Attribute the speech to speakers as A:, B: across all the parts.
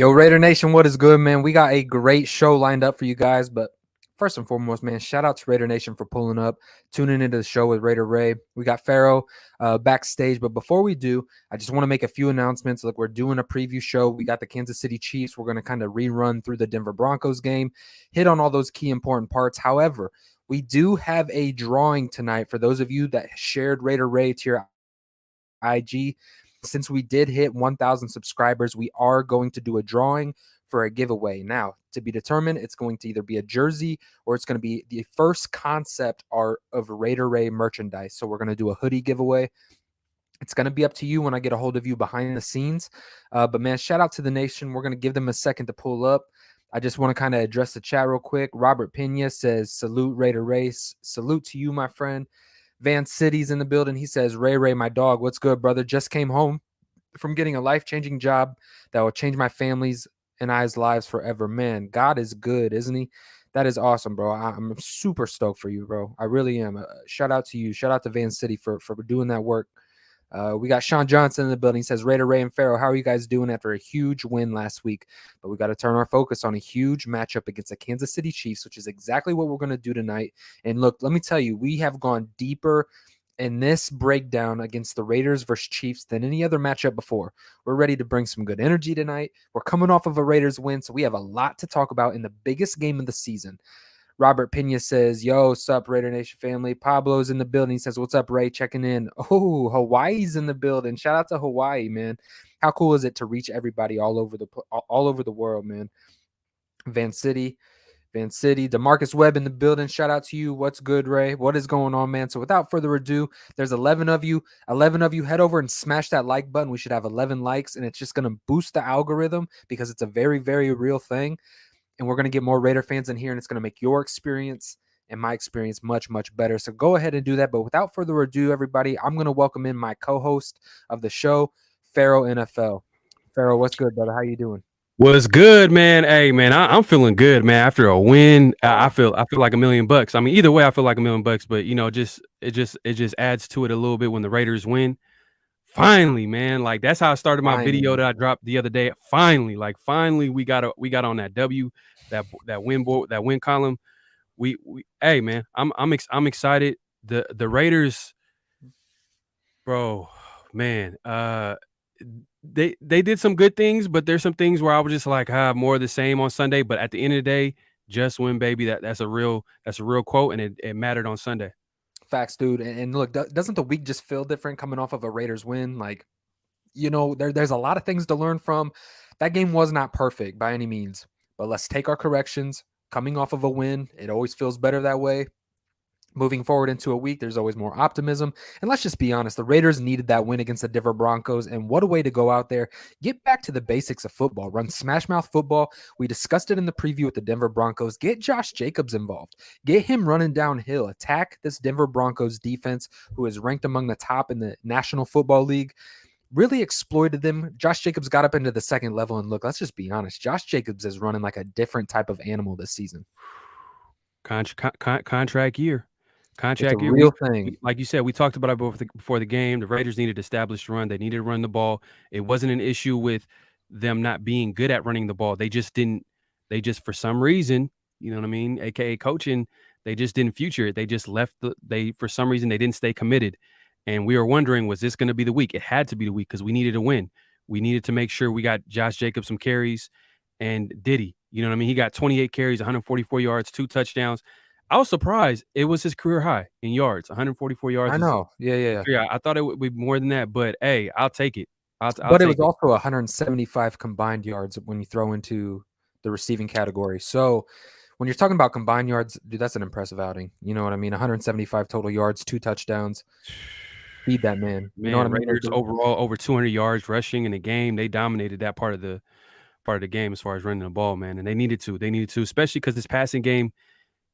A: Yo, Raider Nation, what is good, man? We got a great show lined up for you guys, but first and foremost, man, shout out to Raider Nation for pulling up, tuning into the show with Raider Ray. We got Pharaoh backstage, but before we do, I just want to make a few announcements. Look, we're doing a preview show. We got the Kansas City Chiefs. We're going to kind of rerun through the Denver Broncos game, hit on all those key important parts. However, we do have a drawing tonight for those of you that shared Raider Ray to your IG. Since we did hit 1,000 subscribers, we are going to do a drawing for a giveaway. Now, to be determined, it's going to either be a jersey or it's going to be the first concept art of Raider Ray merchandise. So we're going to do a hoodie giveaway. It's going to be up to you when I get a hold of you behind the scenes. But, man, shout out to the nation. We're going to give them a second to pull up. I just want to kind of address the chat real quick. Robert Pena says, salute Raider Race. Salute to you, my friend. Van City's in the building. He says, Ray, my dog, what's good, brother? Just came home from getting a life-changing job that will change my family's and I's lives forever. Man, God is good, isn't he? That is awesome, bro. I'm super stoked for you, bro. I really am. Shout out to you. Shout out to Van City for doing that work. We got Sean Johnson in the building. He says, Raider Ray and Pharaoh, how are you guys doing after a huge win last week? But we got to turn our focus on a huge matchup against the Kansas City Chiefs, which is exactly what we're going to do tonight. And look, let me tell you, we have gone deeper in this breakdown against the Raiders versus Chiefs than any other matchup before. We're ready to bring some good energy tonight. We're coming off of a Raiders win, so we have a lot to talk about in the biggest game of the season. Robert Pena says, yo, sup, Raider Nation family. Pablo's in the building. He says, what's up, Ray? Checking in. Oh, Hawaii's in the building. Shout out to Hawaii, man. How cool is it to reach everybody all over the world, man? Van City. DeMarcus Webb in the building. Shout out to you. What's good, Ray? What is going on, man? So without further ado, there's 11 of you. 11 of you, head over and smash that like button. We should have 11 likes, and it's just going to boost the algorithm because it's a very, very real thing. And we're going to get more Raider fans in here, and it's going to make your experience and my experience much, much better. So go ahead and do that. But without further ado, everybody, I'm going to welcome in my co-host of the show, Pharaoh NFL. Pharaoh, what's good, brother? How you doing?
B: What's good, man? Hey, man, I'm feeling good, man. After a win, I feel like $1,000,000. I mean, either way, I feel like $1,000,000. But it just adds to it a little bit when the Raiders win. Finally, man, like that's how I started my video that I dropped the other day. Finally, we got on that W, that win board, that win column. We hey, man, I'm excited. The Raiders, bro, man, they did some good things, but there's some things where I was just like, more of the same on Sunday. But at the end of the day, just win, baby. That's a real quote, and it mattered on Sunday.
A: Facts, dude. And look, doesn't the week just feel different coming off of a Raiders win? Like, there's a lot of things to learn from. That game was not perfect by any means, but let's take our corrections. Coming off of a win, it always feels better that way. Moving forward into a week, there's always more optimism. And let's just be honest, the Raiders needed that win against the Denver Broncos. And what a way to go out there, get back to the basics of football, run smash mouth football. We discussed it in the preview with the Denver Broncos. Get Josh Jacobs involved. Get him running downhill. Attack this Denver Broncos defense, who is ranked among the top in the National Football League. Really exploited them. Josh Jacobs got up into the second level. And look, let's just be honest. Josh Jacobs is running like a different type of animal this season.
B: Contract year.
A: Contract year. Real thing.
B: Like you said, we talked about it before the game. The Raiders needed to establish run. They needed to run the ball. It wasn't an issue with them not being good at running the ball. They just for some reason, you know what I mean, aka coaching, they just didn't future it. They just left for some reason they didn't stay committed. And we were wondering, was this going to be the week? It had to be the week because we needed to win. We needed to make sure we got Josh Jacobs some carries, and did he? You know what I mean? He got 28 carries, 144 yards, 2 touchdowns. I was surprised. It was his career high in yards, 144 yards.
A: I know. Yeah.
B: I thought it would be more than that, but hey, I'll take it.
A: But it was also 175 combined yards when you throw into the receiving category. So when you're talking about combined yards, dude, that's an impressive outing. You know what I mean? 175 total yards, 2 touchdowns. Feed that man.
B: You know what I mean? Raiders overall over 200 yards rushing in the game. They dominated that part of the game as far as running the ball, man. And they needed to, especially because this passing game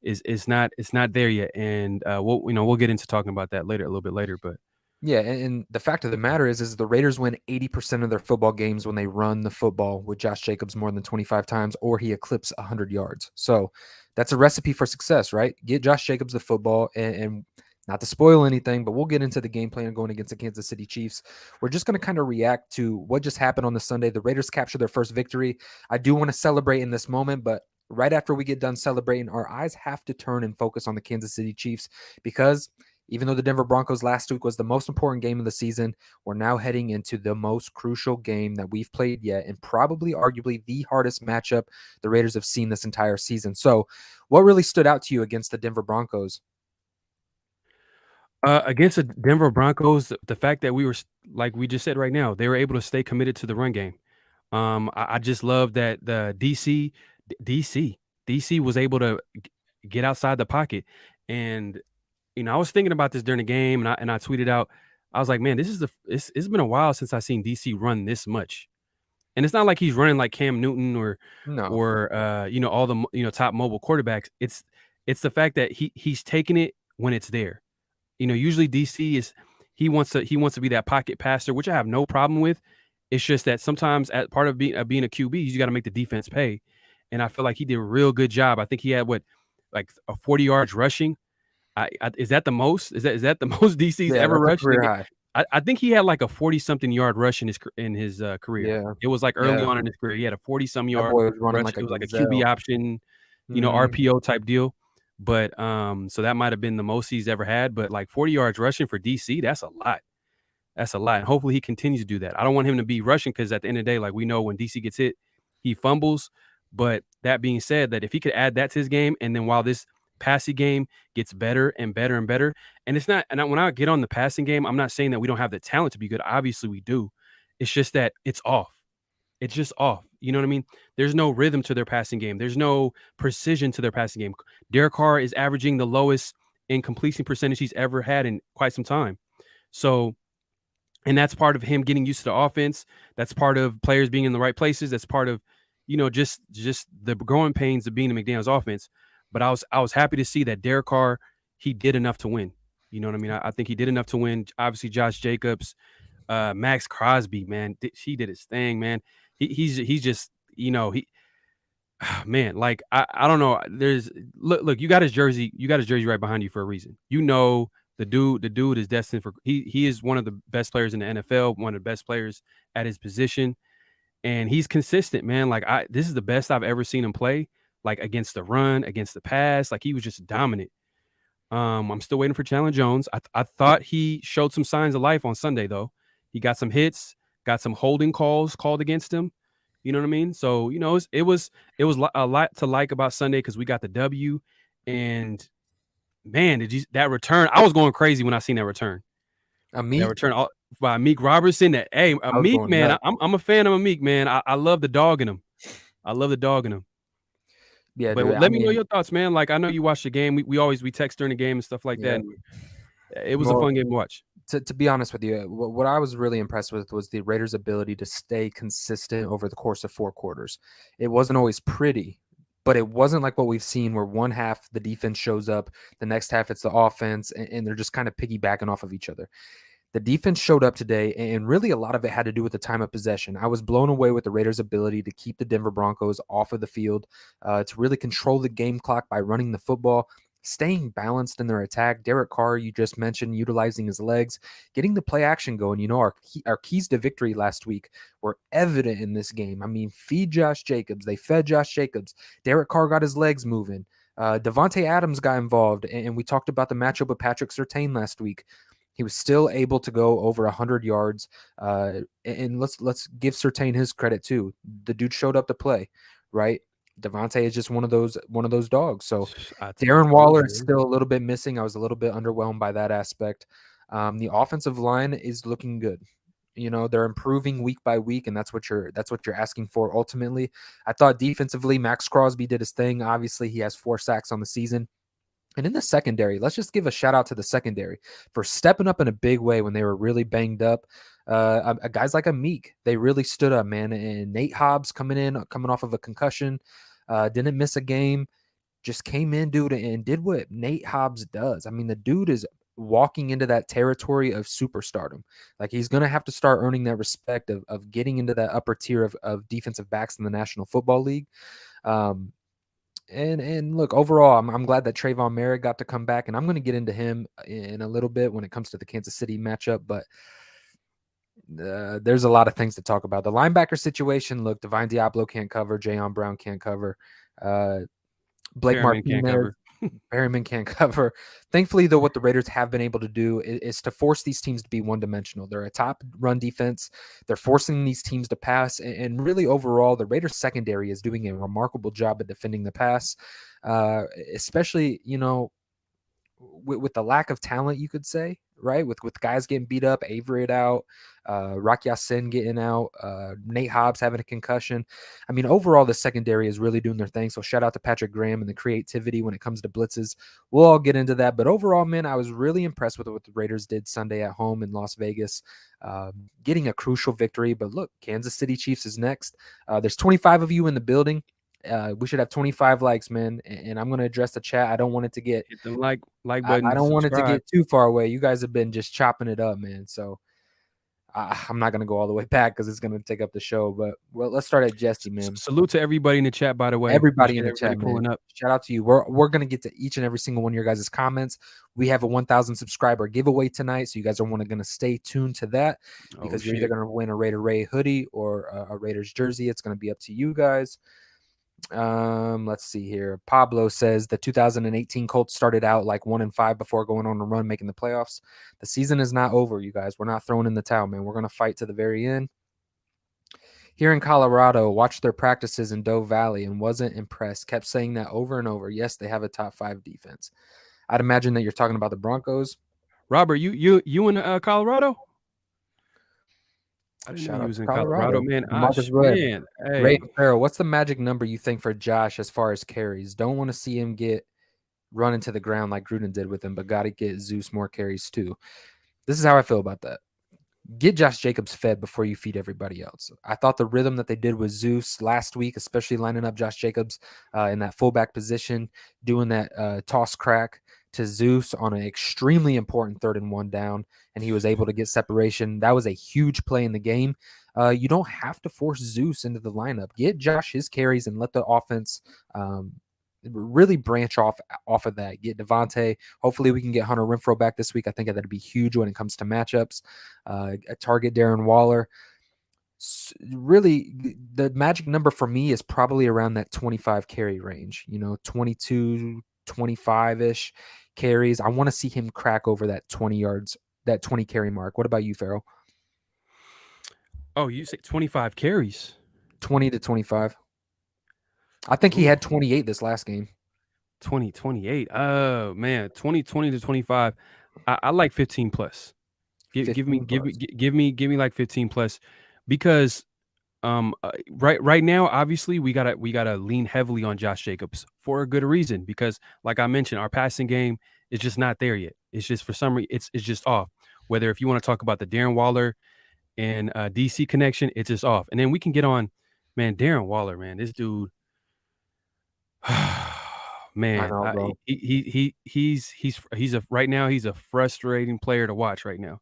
B: is not there yet. And we'll get into talking about that a little bit later. But
A: yeah, and the fact of the matter is the Raiders win 80% of their football games when they run the football with Josh Jacobs more than 25 times, or he eclipses 100 yards. So that's a recipe for success, right? Get Josh Jacobs the football, and Not to spoil anything, but we'll get into the game plan going against the Kansas City Chiefs. We're just going to kind of react to what just happened on the Sunday. The Raiders captured their first victory. I do want to celebrate in this moment, but right after we get done celebrating, our eyes have to turn and focus on the Kansas City Chiefs because even though the Denver Broncos last week was the most important game of the season, we're now heading into the most crucial game that we've played yet and probably arguably the hardest matchup the Raiders have seen this entire season. So, what really stood out to you against the Denver Broncos?
B: Against the Denver Broncos, the fact that we were, like we just said right now, they were able to stay committed to the run game. I just love that the DC was able to get outside the pocket. And, I was thinking about this during the game, and I tweeted out, I was like, man, it's been a while since I seen DC run this much. And it's not like he's running like Cam Newton
A: No.
B: or all the top mobile quarterbacks. It's the fact that he's taking it when it's there. Usually DC is he wants to be that pocket passer, which I have no problem with. It's just that sometimes at part of being a QB, you got to make the defense pay. And I feel like he did a real good job. I think he had like a 40 yards rushing. Is that the most? Is that the most DC's
A: Yeah,
B: ever
A: that's a
B: rushed?
A: career high.
B: I think he had like a 40-something yard rush in his career.
A: Yeah,
B: It was like early
A: yeah.
B: on in his career. He had a 40-some
A: That
B: yard
A: boy was running
B: rush.
A: like a
B: It was like a QB
A: gazelle.
B: option,
A: Mhm.
B: RPO type deal. But so that might have been the most he's ever had. But like 40 yards rushing for DC, that's a lot. That's a lot. And hopefully he continues to do that. I don't want him to be rushing because at the end of the day, like we know when DC gets hit, he fumbles. But that being said, that if he could add that to his game, and then while this passing game gets better and better and better, and it's not, and when I get on the passing game, I'm not saying that we don't have the talent to be good. Obviously we do. It's just that it's off. It's just off. You know what I mean? There's no rhythm to their passing game. There's no precision to their passing game. Derek Carr is averaging the lowest in completion percentage he's ever had in quite some time. So, and that's part of him getting used to the offense. That's part of players being in the right places. That's part of, just the growing pains of being the McDaniels offense. But I was happy to see that Derek Carr, he did enough to win. You know what I mean? I think he did enough to win. Obviously, Josh Jacobs, Max Crosby, man, he did his thing, man. He's just, he man, like I don't know. There's look, you got his jersey, right behind you for a reason. The dude is destined for he is one of the best players in the NFL, one of the best players at his position, and he's consistent, man. Like this is the best I've ever seen him play, like against the run, against the pass. Like he was just dominant. I'm still waiting for Chandler Jones. I thought he showed some signs of life on Sunday though. He got some hits, got some holding calls called against him. You know what I mean? So it was a lot to like about Sunday because we got the W, and man, did you that return? I was going crazy when I seen that return. That
A: Meek,
B: return by Meek Robertson. That
A: I was
B: Meek
A: going
B: man,
A: nuts.
B: I'm a fan of a Meek man. I love the dog in him. I love the dog in him.
A: Yeah,
B: But
A: dude. I
B: let me know
A: mean,
B: your thoughts, man. Like I know you watch the game. We text during the game and stuff like that.
A: yeah.
B: And it was a
A: Well,
B: fun game to watch.
A: to be honest with you, what I was really impressed with was the Raiders' ability to stay consistent over the course of 4 quarters. It wasn't always pretty, but it wasn't like what we've seen where one half the defense shows up, the next half it's the offense, and they're just kind of piggybacking off of each other. The defense showed up today, and really a lot of it had to do with the time of possession. I was blown away with the Raiders' ability to keep the Denver Broncos off of the field, to really control the game clock by running the football, staying balanced in their attack. Derek Carr, you just mentioned, utilizing his legs, getting the play action going. Our keys to victory last week were evident in this game. I mean, feed Josh Jacobs. They fed Josh Jacobs. Derek Carr got his legs moving. Devontae Adams got involved, and we talked about the matchup with Patrick Surtain last week. He was still able to go over 100 yards. And let's give Surtain his credit too. The dude showed up to play, right? Devontae is just one of those dogs. So
B: I
A: Darren
B: told
A: Waller is
B: you.
A: still a little bit missing. I was a little bit underwhelmed by that aspect. The offensive line is looking good. They're improving week by week, and that's what you're asking for ultimately. I thought defensively, Max Crosby did his thing. Obviously, he has 4 sacks on the season. And in the secondary, let's just give a shout out to the secondary for stepping up in a big way when they were really banged up. Guys like a Meek, they really stood up, man. And Nate Hobbs coming off of a concussion, didn't miss a game, just came in, dude, and did what Nate Hobbs does. I mean, the dude is walking into that territory of superstardom. Like he's going to have to start earning that respect of getting into that upper tier of defensive backs in the National Football League. Um, And look, overall, I'm glad that Trayvon Merritt got to come back, and I'm going to get into him in a little bit when it comes to the Kansas City matchup. But there's a lot of things to talk about. The linebacker situation. Look, Divine Diablo can't cover. Jayon Brown can't cover. Uh, Blake
B: Perriman can't
A: Martinez,
B: cover.
A: Perryman can't cover. Thankfully, though, what the Raiders have been able to do is to force these teams to be one-dimensional. They're a top run defense. They're forcing these teams to pass, and really overall, the Raiders secondary is doing a remarkable job at defending the pass, especially with the lack of talent, you could say, right? With guys getting beat up, Avery out, Rock Ya-Sin getting out, Nate Hobbs having a concussion. I mean, overall, the secondary is really doing their thing. So shout out to Patrick Graham and the creativity when it comes to blitzes. We'll all get into that. But overall, man, I was really impressed with what the Raiders did Sunday at home in Las Vegas, getting a crucial victory. But look, Kansas City Chiefs is next. There's 25 of you in the building. We should have 25 likes, man. And I'm going to address the chat. I don't want it to get
B: Hit the like button.
A: I don't want it to
B: Subscribe.
A: get too far away. You guys have been just chopping it up, man. So I'm not going to go all the way back because it's going to take up the show. But let's start at Jesse, man.
B: Salute to everybody in the chat, by the way.
A: Everybody in
B: Appreciate
A: the chat,
B: everybody pulling
A: man.
B: up.
A: Shout out to you. We're going to get to each and every single one of your guys' comments. We have a 1,000 subscriber giveaway tonight, so you guys are going to stay tuned to that because you're either going to win a Raider Ray hoodie or a Raiders jersey. It's going to be up to you guys. Let's see here. Pablo says the 2018 Colts started out like 1-5 before going on a run, making the playoffs. The season is not over, you guys. We're not throwing in the towel, man. We're going to fight to the very end. Here in Colorado, watched their practices in Doe Valley and wasn't impressed. Kept saying that over and over. Yes, they have a top 5 defense. I'd imagine that you're talking about the Broncos.
B: Robert, you in Colorado? I didn't
A: Shout
B: know you
A: out
B: was
A: to
B: in
A: Colorado.
B: Man.
A: Marcus
B: Man. Hey.
A: Ray Pharaoh, what's the magic number you think for Josh as far as carries? Don't want to see him get run into the ground like Gruden did with him, but got to get Zeus more carries too. This is how I feel about that. Get Josh Jacobs fed before you feed everybody else. I thought the rhythm that they did with Zeus last week, especially lining up Josh Jacobs in that fullback position, doing that toss crack to Zeus on an extremely important 3rd and 1 down, and he was able to get separation. That was a huge play in the game. You don't have to force Zeus into the lineup. Get Josh his carries and let the offense really branch off of that. Get Devontae. Hopefully we can get Hunter Renfrow back this week. I think that'd be huge when it comes to matchups. Target Darren Waller. Really, the magic number for me is probably around that 25 carry range, 22, 25-ish carries. I want to see him crack over that 20 yards, that 20 carry mark. What about you, Pharaoh?
B: Oh, you say 25 carries?
A: 20 to 25. I think he had 28 this last game.
B: 28. Oh man, 20 to 25. I like 15 plus. Give me like 15 plus, because right now obviously we gotta lean heavily on Josh Jacobs for a good reason, because like I mentioned, our passing game is just not there yet. It's just for some reason it's just off. Whether if you want to talk about the Darren Waller and DC connection, it's just off. And then we can get on, man, Darren Waller, man, this dude. Man,
A: I know, bro.
B: he's right now he's a frustrating player to watch right now.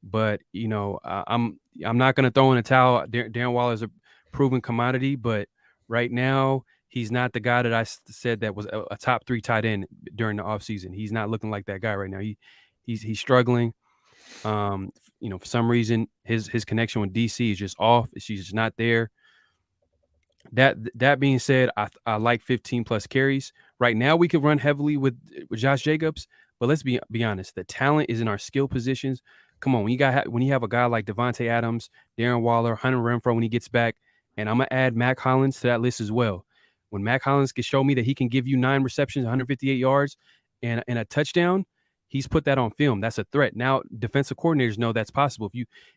B: But I'm not going to throw in a towel. Darren Waller is a proven commodity, but right now he's not the guy that I said that was a top 3 tight end during the offseason. He's not looking like that guy right now. He's struggling. For some reason his connection with DC is just off. She's just not there. That being said, I like 15 plus carries. Right now we could run heavily with Josh Jacobs, but let's be honest. The talent is in our skill positions. Come on, when you have a guy like Devontae Adams, Darren Waller, Hunter Renfrow when he gets back, and I'm gonna add Mac Hollins to that list as well. When Mac Hollins can show me that he can give you 9 receptions, 158 yards, and a touchdown, he's put that on film. That's a threat. Now defensive coordinators know that's possible.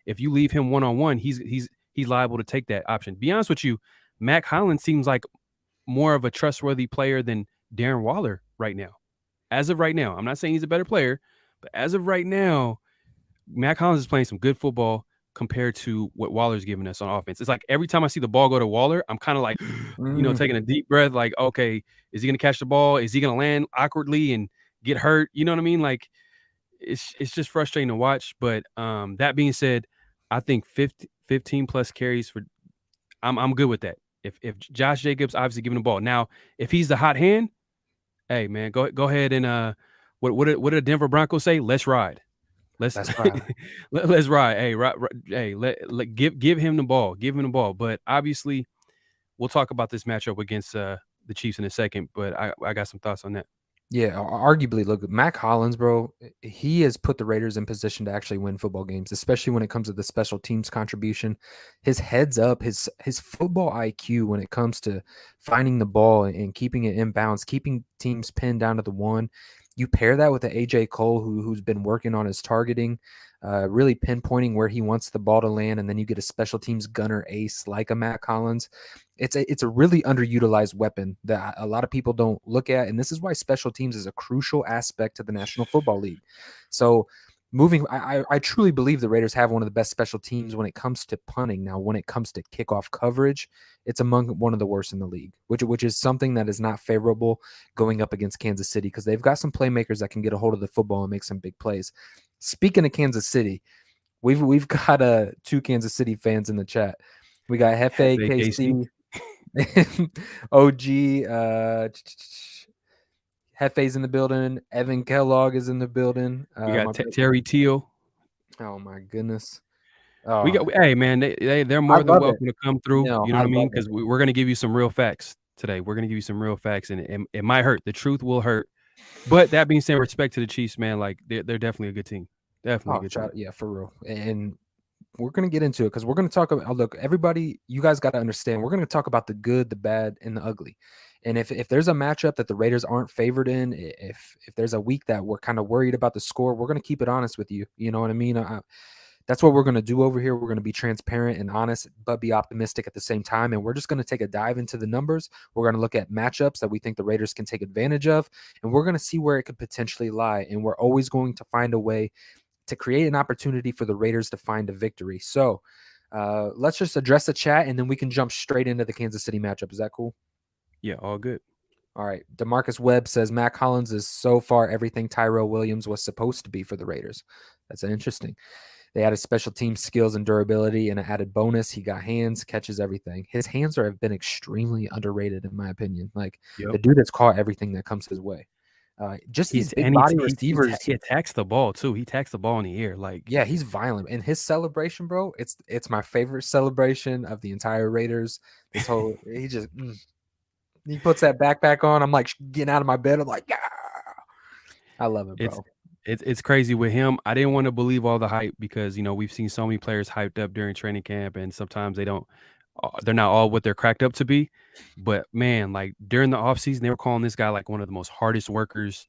B: If you leave him one-on-one, he's liable to take that option. Be honest with you, Mac Hollins seems like more of a trustworthy player than Darren Waller right now. As of right now, I'm not saying he's a better player, but as of right now, Mac Hollins is playing some good football compared to what Waller's giving us on offense. It's like every time I see the ball go to Waller, I'm kind of like, taking a deep breath, like, okay, is he going to catch the ball? Is he going to land awkwardly and get hurt? You know what I mean? Like, it's just frustrating to watch. But that being said, I think 15 plus carries for, I'm good with that. If Josh Jacobs obviously giving the ball now, if he's the hot hand, hey man, go ahead and what did the Denver Broncos say? Let's ride. Let's
A: That's right.
B: let's ride. Hey, hey, give him the ball. Give him the ball. But obviously, we'll talk about this matchup against the Chiefs in a second. But I got some thoughts on that.
A: Yeah, arguably, look, Mac Hollins, bro, he has put the Raiders in position to actually win football games, especially when it comes to the special teams contribution. His heads up, his football IQ when it comes to finding the ball and keeping it in bounds, keeping teams pinned down to the one. You pair that with the AJ Cole, who's been working on his targeting, really pinpointing where he wants the ball to land, and then you get a special teams gunner ace like a Mac Hollins. It's a really underutilized weapon that a lot of people don't look at, and this is why special teams is a crucial aspect to the National Football League. So I truly believe the Raiders have one of the best special teams when it comes to punting. Now, when it comes to kickoff coverage, it's among one of the worst in the league, which is something that is not favorable going up against Kansas City, because they've got some playmakers that can get a hold of the football and make some big plays. Speaking of Kansas City, we've got two Kansas City fans in the chat. We got Hefe KC. OG Hefe's in the building. Evan Kellogg is in the building.
B: We got Terry Teal.
A: Oh my goodness.
B: We got, hey man, they're more than welcome to come through.
A: No,
B: you know what I mean? Because we're gonna give you some real facts today. We're gonna give you some real facts, and it might hurt. The truth will hurt. But that being said, respect to the Chiefs, man. Like they're definitely a good team. Definitely a good team.
A: Yeah, for real. And we're going to get into it because we're going to talk about, look, everybody, you guys got to understand, we're going to talk about the good, the bad, and the ugly. And if there's a matchup that the Raiders aren't favored in, if there's a week that we're kind of worried about the score, we're going to keep it honest with you. You know what I mean? That's what we're going to do over here. We're going to be transparent and honest, but be optimistic at the same time. And we're just going to take a dive into the numbers. We're going to look at matchups that we think the Raiders can take advantage of, and we're going to see where it could potentially lie. And we're always going to find a way to create an opportunity for the Raiders to find a victory. So let's just address the chat, and then we can jump straight into the Kansas City matchup. Is that cool?
B: Yeah, all good.
A: All right. DeMarcus Webb says Mac Hollins is so far everything Tyrell Williams was supposed to be for the Raiders. That's interesting. They added special team skills and durability, and an added bonus. He got hands, catches everything. His hands have been extremely underrated, in my opinion. Like, the dude has caught everything that comes his way. Just these big body receivers.
B: He attacks the ball too. He attacks the ball in the air. Like,
A: yeah, he's violent. And his celebration, bro, it's my favorite celebration of the entire Raiders. This whole he puts that backpack on. I'm like getting out of my bed. I'm like, yeah. I love it, bro.
B: It's crazy with him. I didn't want to believe all the hype because, you know, we've seen so many players hyped up during training camp, and sometimes they're not all what they're cracked up to be. But man, like during the offseason, they were calling this guy like one of the most hardest workers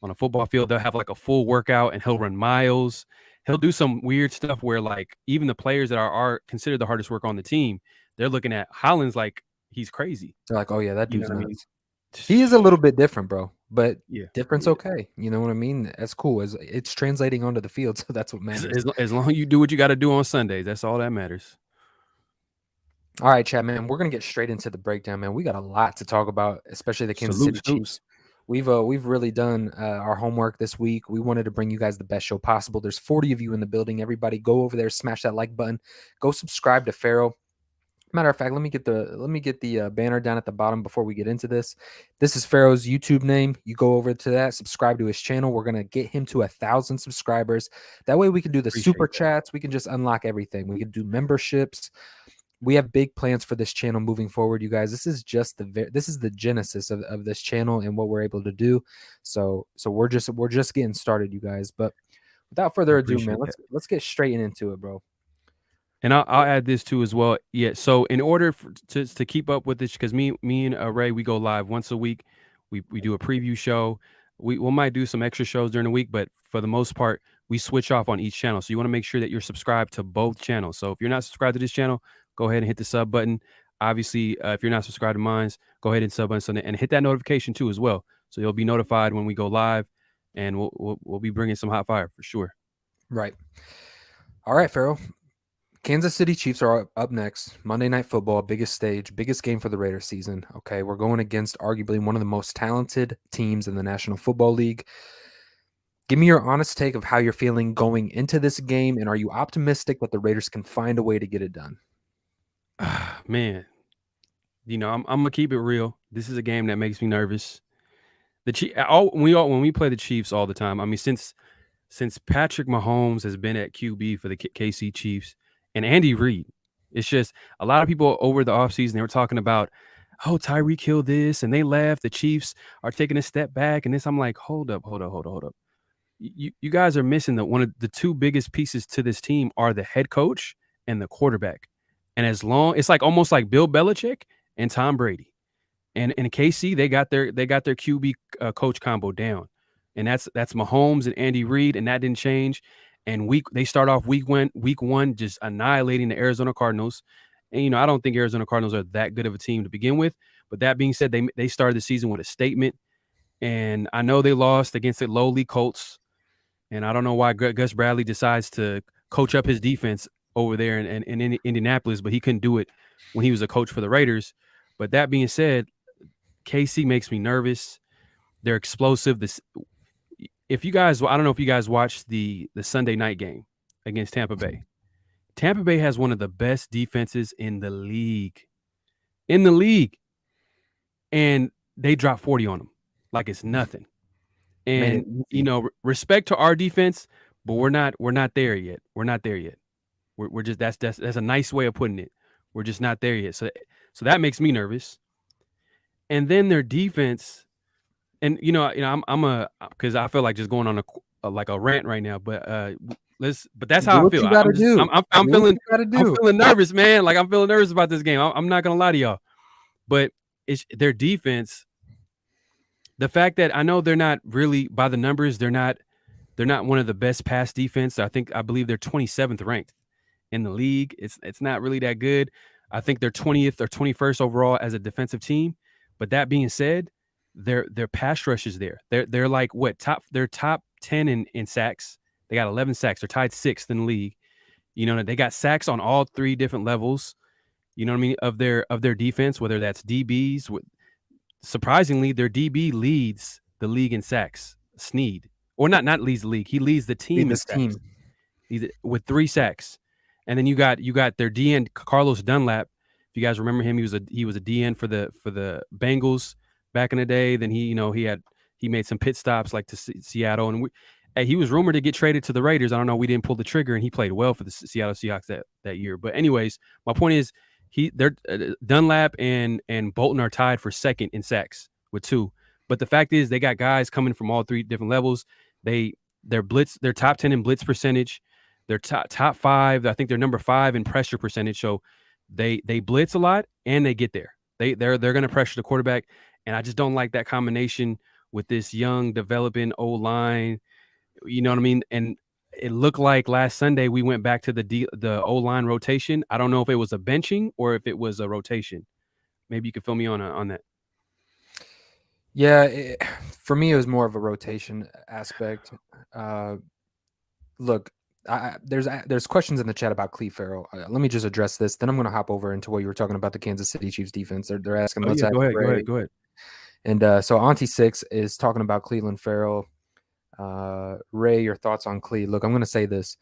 B: on a football field. They'll have like a full workout and he'll run miles. He'll do some weird stuff where like even the players that are considered the hardest worker on the team, they're looking at Hollins like he's crazy.
A: They're like, oh yeah, that dude's nuts. I mean? He is a little bit different, bro, but different's okay. You know what I mean? That's cool. It's translating onto the field, so that's what matters.
B: As long as you do what you got to do on Sundays, that's all that matters.
A: All right, chat, man. We're gonna get straight into the breakdown, man. We got a lot to talk about, especially the Kansas City Chiefs. We've really done our homework this week. We wanted to bring you guys the best show possible. There's 40 of you in the building. Everybody, go over there, smash that like button, go subscribe to Pharaoh. Matter of fact, let me get the banner down at the bottom before we get into this. This is Pharaoh's YouTube name. You go over to that, subscribe to his channel. We're gonna get him to 1,000 subscribers. That way we can do the super chats. We can just unlock everything. We can do memberships. We have big plans for this channel moving forward, you guys. This is just the genesis of this channel and what we're able to do. So we're just getting started, you guys. But without further ado, man, let's get straight into it, bro.
B: And I'll add this too as well. Yeah. So in order to keep up with this, because me and Ray, we go live once a week. We do a preview show. We might do some extra shows during the week, but for the most part, we switch off on each channel. So you want to make sure that you're subscribed to both channels. So if you're not subscribed to this channel, go ahead and hit the sub button. Obviously, if you're not subscribed to mine, go ahead and sub button and hit that notification too as well. So you'll be notified when we go live, and we'll be bringing some hot fire for sure.
A: Right. All right, Pharaoh. Kansas City Chiefs are up next. Monday Night Football, biggest stage, biggest game for the Raiders season. Okay, we're going against arguably one of the most talented teams in the National Football League. Give me your honest take of how you're feeling going into this game, and are you optimistic that the Raiders can find a way to get it done?
B: Man, I'm gonna keep it real. This is a game that makes me nervous. When we play the Chiefs all the time. I mean, since Patrick Mahomes has been at QB for the KC Chiefs and Andy Reid, it's just a lot of people over the offseason, they were talking about, oh, Tyreek Hill this, and they left. The Chiefs are taking a step back, and this. I'm like, hold up. You guys are missing one of the two biggest pieces to this team are the head coach and the quarterback. And it's like almost like Bill Belichick and Tom Brady. And in KC, they got their QB coach combo down, and that's Mahomes and Andy Reid, and that didn't change. And they start off week one just annihilating the Arizona Cardinals. And I don't think Arizona Cardinals are that good of a team to begin with. But that being said, they started the season with a statement, and I know they lost against the lowly Colts. And I don't know why Gus Bradley decides to coach up his defense over there in Indianapolis, but he couldn't do it when he was a coach for the Raiders. But that being said, KC makes me nervous. They're explosive. I don't know if you guys watched the Sunday night game against Tampa Bay. Tampa Bay has one of the best defenses in the league. And they dropped 40 on them like it's nothing. And respect to our defense, but we're not there yet. We're not there yet. We're just that's a nice way of putting it. We're just not there yet. So that makes me nervous. And then their defense, and I'm because I feel like just going on a rant right now, but that's how I feel. I'm feeling nervous, man. Like I'm feeling nervous about this game. I'm not gonna lie to y'all, but it's their defense. The fact that I know they're not really by the numbers, they're not one of the best pass defense. I believe they're 27th ranked in the league. It's not really that good. I think they're 20th or 21st overall as a defensive team. But that being said, their pass rush is there. They're like they're top 10 in sacks. They got 11 sacks. They're tied 6th in the league. They got sacks on all 3 different levels. You know what I mean, of their defense, whether that's DBs. Surprisingly, their DB leads the league in sacks. Snead, or not leads the league. He leads the team in sacks. With 3 sacks. And then you got their DN Carlos Dunlap. If you guys remember him, he was a DN for the Bengals back in the day. Then he made some pit stops like to Seattle, and he was rumored to get traded to the Raiders. I don't know. We didn't pull the trigger, and he played well for the Seattle Seahawks that year. But anyways, my point is Dunlap and Bolton are tied for 2nd in sacks with 2. But the fact is they got guys coming from all 3 different levels. They're top 10 in blitz percentage. They're top 5. I think they're number 5 in pressure percentage. So they blitz a lot and they get there. They're going to pressure the quarterback, and I just don't like that combination with this young developing O-line. You know what I mean? And it looked like last Sunday we went back to the O-line rotation. I don't know if it was a benching or if it was a rotation. Maybe you could fill me on that.
A: Yeah, for me it was more of a rotation aspect. Look, there's questions in the chat about Cleve Pharaoh. Let me just address this. Then I'm going to hop over into what you were talking about the Kansas City Chiefs defense. They're asking.
B: Go ahead.
A: And so Auntie Six is talking about Cleveland Pharaoh. Ray, your thoughts on Cleve? Look, I'm going to say this.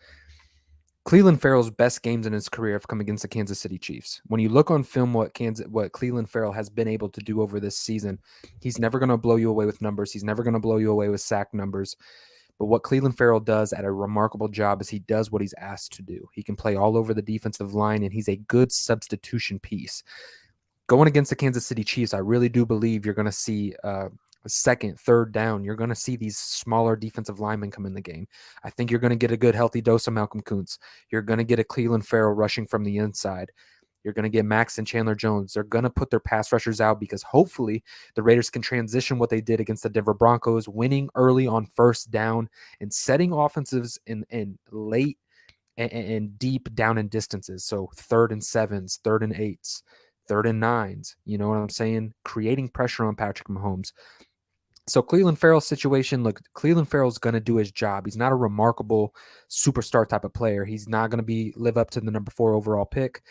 A: Cleveland Pharaoh's best games in his career have come against the Kansas City Chiefs. When you look on film what Cleveland Pharaoh has been able to do over this season, he's never going to blow you away with numbers. He's never going to blow you away with sack numbers. But what Cleveland Pharaoh does at a remarkable job is he does what he's asked to do. He can play all over the defensive line, and he's a good substitution piece. Going against the Kansas City Chiefs, I really do believe you're going to see a 2nd, 3rd down. You're going to see these smaller defensive linemen come in the game. I think you're going to get a good, healthy dose of Malcolm Kuntz. You're going to get a Cleveland Pharaoh rushing from the inside. You're going to get Max and Chandler Jones. They're going to put their pass rushers out because hopefully the Raiders can transition what they did against the Denver Broncos, winning early on 1st down and setting offensives in late and deep down in distances. So 3rd and 7s, 3rd and 8s, 3rd and 9s. You know what I'm saying? Creating pressure on Patrick Mahomes. So Cleveland Pharaoh's situation, look, Cleveland Pharaoh's going to do his job. He's not a remarkable superstar type of player. He's not going to live up to the number 4 overall pick.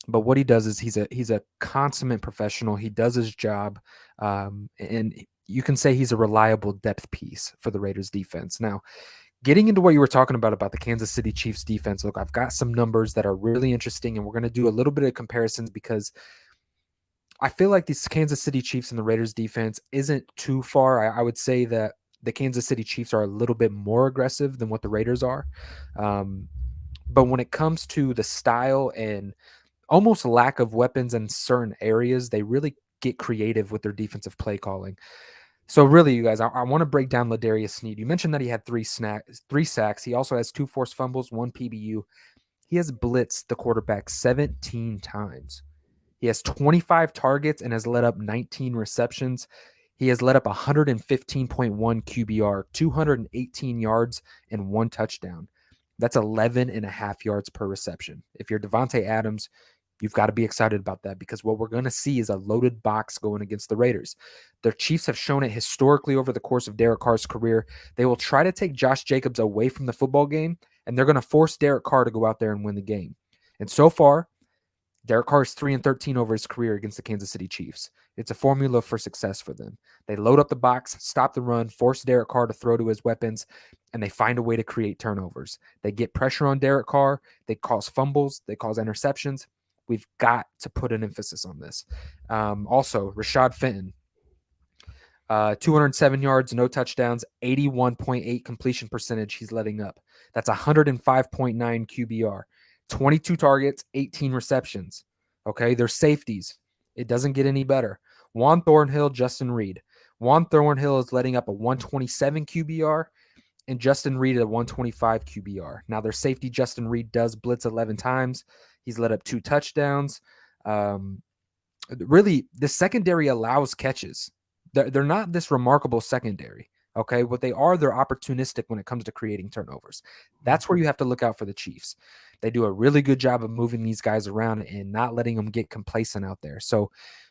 A: But what he does is he's a consummate professional. He does his job, and you can say he's a reliable depth piece for the Raiders defense. Now, getting into what you were talking about the Kansas City Chiefs defense, look, I've got some numbers that are really interesting, and we're going to do a little bit of comparisons because I feel like these Kansas City Chiefs and the Raiders defense isn't too far. I would say that the Kansas City Chiefs are a little bit more aggressive than what the Raiders are. Um, but when it comes to the style and almost lack of weapons in certain areas, they really get creative with their defensive play calling. So really, you guys, I want to break down Ladarius Sneed. You mentioned that he had three sacks. He also has 2 forced fumbles, 1 PBU. He has blitzed the quarterback 17 times. He has 25 targets and has led up 19 receptions. He has led up 115.1 QBR, 218 yards, and 1 touchdown. That's 11 and a half yards per reception. If you're Devontae Adams, you've got to be excited about that because what we're going to see is a loaded box going against the Raiders. The Chiefs have shown it historically over the course of Derek Carr's career. They will try to take Josh Jacobs away from the football game, and they're going to force Derek Carr to go out there and win the game. And so far, Derek Carr is 3-13 over his career against the Kansas City Chiefs. It's a formula for success for them. They load up the box, stop the run, force Derek Carr to throw to his weapons, and they find a way to create turnovers. They get pressure on Derek Carr. They cause fumbles. They cause interceptions. We've got to put an emphasis on this. Also, Rashad Fenton, 207 yards, no touchdowns, 81.8 completion percentage he's letting up. That's 105.9 QBR. 22 targets, 18 receptions. Okay, they're safeties. It doesn't get any better. Juan Thornhill, Justin Reed. Juan Thornhill is letting up a 127 QBR and Justin Reed at a 125 QBR. Now, their safety, Justin Reed, does blitz 11 times. He's let up 2 touchdowns. Really, the secondary allows catches. They're not this remarkable secondary. Okay, what they are, they're opportunistic when it comes to creating turnovers. That's where you have to look out for the Chiefs. They do a really good job of moving these guys around and not letting them get complacent out there. So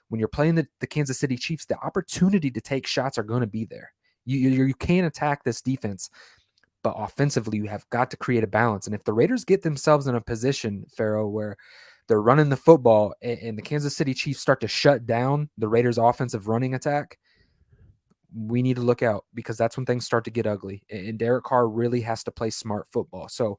A: when you're playing the Kansas City Chiefs, the opportunity to take shots are going to be there. You can't attack this defense, but offensively, you have got to create a balance. And if the Raiders get themselves in a position, Pharaoh, where they're running the football and the Kansas City Chiefs start to shut down the Raiders' offensive running attack, we need to look out because that's when things start to get ugly. And Derek Carr really has to play smart football. So